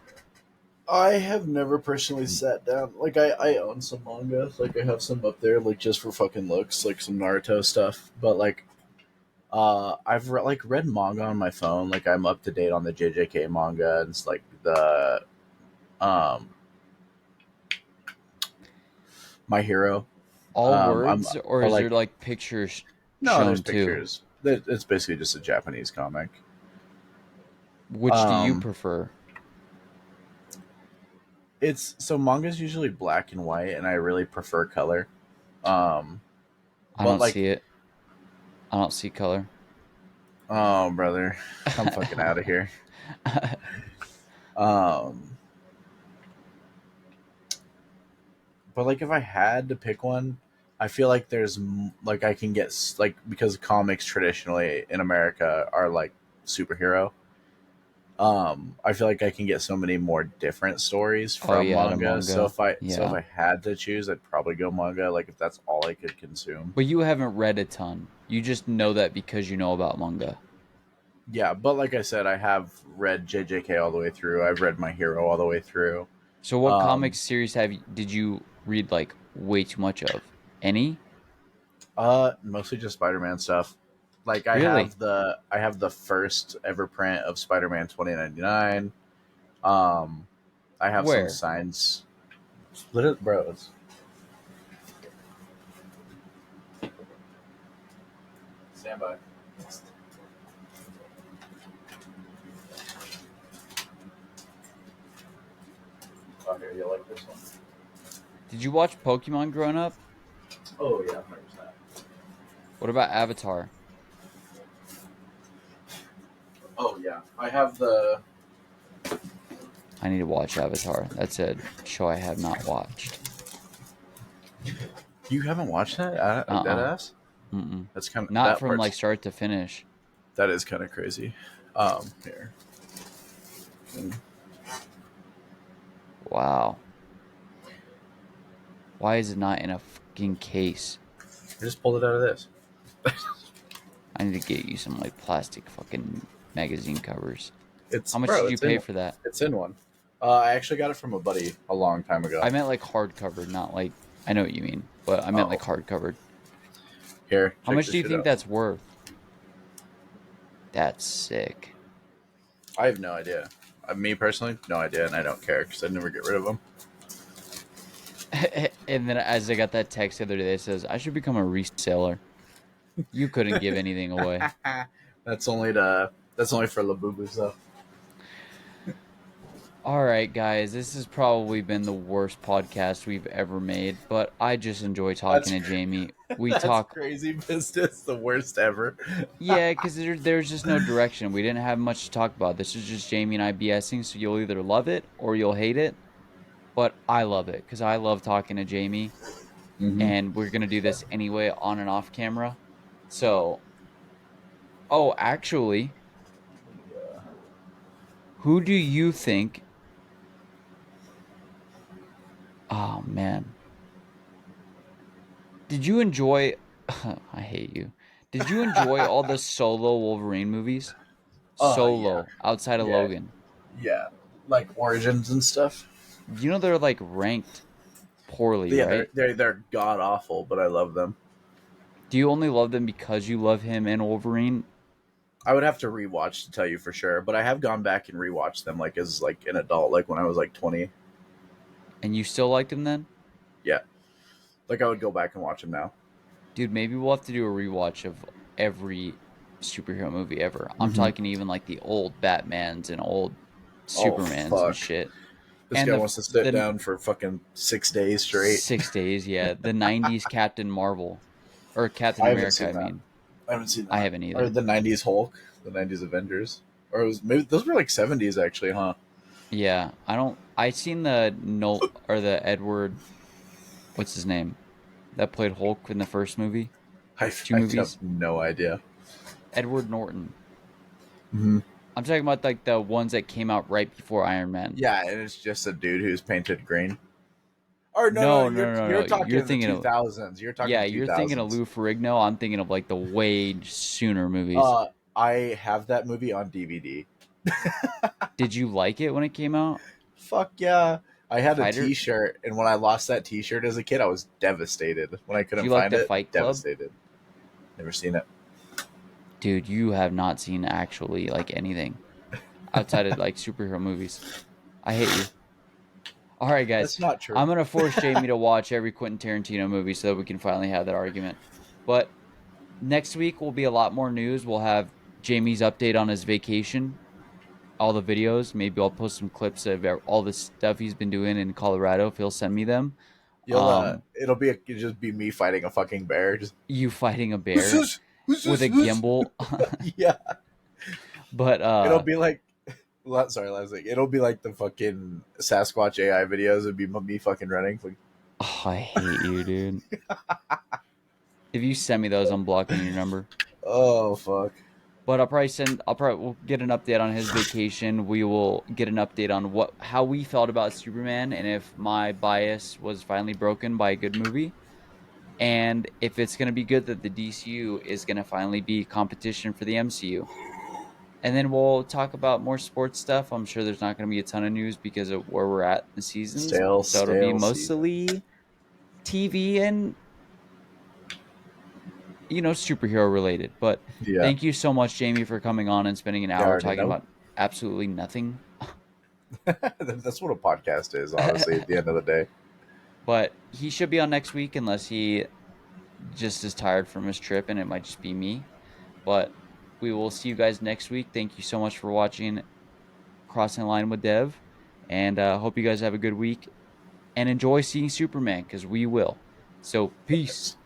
Speaker 2: I have never personally sat down. Like I own some manga. Like I have some up there, like just for fucking looks, like some Naruto stuff. But like I've read manga on my phone. Like I'm up to date on the JJK manga and it's like the um My Hero.
Speaker 1: All
Speaker 2: I'm
Speaker 1: words, or
Speaker 2: or
Speaker 1: is there
Speaker 2: like
Speaker 1: like pictures
Speaker 2: no, there's
Speaker 1: shown too?
Speaker 2: pictures. It's basically just a Japanese comic.
Speaker 1: Which do you
Speaker 2: Um,
Speaker 1: prefer?
Speaker 2: it's so manga's usually black and white, and I really prefer color. Um,
Speaker 1: I
Speaker 2: but
Speaker 1: don't
Speaker 2: like,
Speaker 1: see it. I don't see color.
Speaker 2: oh brother, I'm fucking out of here. Um, but like, if I had to pick one, I feel like like I can get like because comics traditionally in America are like superhero. I feel like I can get so many more different stories
Speaker 1: Oh
Speaker 2: from
Speaker 1: yeah, the
Speaker 2: manga. So
Speaker 1: manga.
Speaker 2: if
Speaker 1: Yeah.
Speaker 2: I had to choose, I'd probably go manga. Like if that's all I could consume.
Speaker 1: But you haven't read a ton. You just know that because you know about manga.
Speaker 2: Yeah, but like I said, I have read JJK all the way through. I've read My Hero all the way through.
Speaker 1: So what comic
Speaker 2: Um,
Speaker 1: series did you read like way too much of? Any?
Speaker 2: Mostly just Spider-Man stuff. Like
Speaker 1: Really?
Speaker 2: I have the first ever print of Spider-Man 2099. Um, I have some
Speaker 1: Where?
Speaker 2: signs. Split it, bro. Stand by. Oh, here, you like this one?
Speaker 1: Did you watch Pokemon growing up?
Speaker 2: Oh yeah, 100%.
Speaker 1: What about Avatar?
Speaker 2: Oh yeah, I have the.
Speaker 1: I need to watch Avatar. That's a show I have not watched.
Speaker 2: You haven't watched that? Dead
Speaker 1: Uh-uh.
Speaker 2: ass.
Speaker 1: Mm-mm.
Speaker 2: That's kind of
Speaker 1: Not
Speaker 2: that
Speaker 1: from like
Speaker 2: part's
Speaker 1: start to finish.
Speaker 2: that is kind of crazy. Here.
Speaker 1: Wow. Why is it not in a fucking case?
Speaker 2: I just pulled it out of this.
Speaker 1: I need to get you some like plastic fucking magazine covers.
Speaker 2: It's
Speaker 1: How much did
Speaker 2: bro.
Speaker 1: you pay for that?
Speaker 2: It's in one. I actually got it from a buddy a long time ago.
Speaker 1: I meant like hardcover, not like I know what you mean, but I meant like
Speaker 2: Oh,
Speaker 1: hardcovered.
Speaker 2: here,
Speaker 1: How
Speaker 2: check
Speaker 1: much
Speaker 2: this
Speaker 1: do you
Speaker 2: shit
Speaker 1: think
Speaker 2: out.
Speaker 1: that's worth? That's sick.
Speaker 2: I have no idea. Me personally, no idea, and I don't care because I'd never get rid of them.
Speaker 1: And then as I got that text the other day, it says I should become a reseller. You couldn't give anything away.
Speaker 2: That's only for Labubus though.
Speaker 1: All right, guys, this has probably been the worst podcast we've ever made, but I just enjoy talking
Speaker 2: That's
Speaker 1: to Jamie. We
Speaker 2: that's
Speaker 1: talk,
Speaker 2: crazy business. The worst ever.
Speaker 1: yeah, because there's just no direction. We didn't have much to talk about. This is just Jamie and I BSing, so you'll either love it or you'll hate it. But I love it because I love talking to Jamie,
Speaker 2: Mm-hmm.
Speaker 1: and we're gonna do this anyway on and off camera. So, oh, actually, who do you think? Oh man, did you enjoy? I hate you. Did you enjoy all the solo Wolverine movies?
Speaker 2: Yeah,
Speaker 1: Solo outside of
Speaker 2: yeah,
Speaker 1: Logan.
Speaker 2: yeah. Like origins and stuff.
Speaker 1: You know they're like ranked poorly,
Speaker 2: Yeah,
Speaker 1: right?
Speaker 2: they're god awful, but I love them.
Speaker 1: Do you only love them because you love him and Wolverine?
Speaker 2: I would have to rewatch to tell you for sure, but I have gone back and rewatched them like as like an adult, like when I was like 20.
Speaker 1: And you still liked him then?
Speaker 2: Yeah, like I would go back and watch them now.
Speaker 1: Dude, maybe we'll have to do a rewatch of every superhero movie ever. I'm
Speaker 2: Mm-hmm.
Speaker 1: talking even like the old Batmans and old
Speaker 2: Oh
Speaker 1: Supermans and
Speaker 2: fuck!
Speaker 1: shit.
Speaker 2: This
Speaker 1: And
Speaker 2: guy
Speaker 1: the
Speaker 2: wants to sit
Speaker 1: the
Speaker 2: down for fucking 6 days straight.
Speaker 1: 6 days, yeah. The 90s Captain Marvel or Captain
Speaker 2: I haven't
Speaker 1: America,
Speaker 2: seen
Speaker 1: I
Speaker 2: that.
Speaker 1: mean.
Speaker 2: I haven't seen
Speaker 1: I
Speaker 2: that.
Speaker 1: haven't
Speaker 2: Or
Speaker 1: either.
Speaker 2: the '90s Hulk, the '90s Avengers, or it was maybe those were like '70s actually, huh?
Speaker 1: Yeah, I seen the no or the Edward, what's his name? That played Hulk in the first movie, two
Speaker 2: I have
Speaker 1: movies.
Speaker 2: no idea.
Speaker 1: Edward Norton.
Speaker 2: Mm-hmm.
Speaker 1: I'm talking about like the ones that came out right before Iron Man.
Speaker 2: Yeah, and it's just a dude who's painted green. Or no,
Speaker 1: No, no, no,
Speaker 2: you're
Speaker 1: no. You're
Speaker 2: talking the
Speaker 1: thinking of
Speaker 2: 2000s. You're talking
Speaker 1: yeah,
Speaker 2: the
Speaker 1: you're thinking of
Speaker 2: 2000s.
Speaker 1: Lou Ferrigno. I'm thinking of like the way sooner movies.
Speaker 2: Uh, I have that movie on DVD.
Speaker 1: Did you like it when it came out?
Speaker 2: Fuck yeah. I had a
Speaker 1: Fighter?
Speaker 2: T-shirt, and when I lost that T-shirt as a kid, I was devastated. When I
Speaker 1: Do
Speaker 2: couldn't
Speaker 1: you like
Speaker 2: find
Speaker 1: the
Speaker 2: it,
Speaker 1: Fight Club?
Speaker 2: devastated. Never seen it.
Speaker 1: Dude, you have not seen actually like anything outside of like superhero movies. I hate you. All right, guys.
Speaker 2: That's not true.
Speaker 1: I'm gonna force Jamie to watch every Quentin Tarantino movie so that we can finally have that argument. But next week will be a lot more news. We'll have Jamie's update on his vacation, all the videos. Maybe I'll post some clips of all the stuff he's been doing in Colorado if he'll send me them.
Speaker 2: It'll just be me fighting a fucking bear. Just
Speaker 1: You fighting a
Speaker 2: who's
Speaker 1: bear
Speaker 2: this? Who's
Speaker 1: with
Speaker 2: this?
Speaker 1: a
Speaker 2: Who's
Speaker 1: gimbal.
Speaker 2: yeah.
Speaker 1: But
Speaker 2: It'll be like sorry, last thing. It'll be like the fucking Sasquatch AI videos. It'd be me fucking running. Like,
Speaker 1: oh, I hate you, dude. If you send me those, I'm blocking your number.
Speaker 2: oh fuck.
Speaker 1: But we'll get an update on his vacation. We will get an update on how we felt about Superman and if my bias was finally broken by a good movie. And if it's going to be good that the DCU is going to finally be competition for the MCU. And then we'll talk about more sports stuff. I'm sure there's not going to be a ton of news because of where we're at in the seasons. So it'll be
Speaker 2: Stale season.
Speaker 1: mostly TV and superhero related. But
Speaker 2: Yeah.
Speaker 1: thank you so much, Jamie, for coming on and spending an
Speaker 2: You
Speaker 1: hour
Speaker 2: already
Speaker 1: talking
Speaker 2: know.
Speaker 1: about absolutely nothing.
Speaker 2: That's what a podcast is, honestly, at the end of the day.
Speaker 1: But he should be on next week unless he just is tired from his trip, and it might just be me. But we will see you guys next week. Thank you so much for watching Crossing the Line with Dev, and hope you guys have a good week and enjoy seeing Superman because we will. So peace.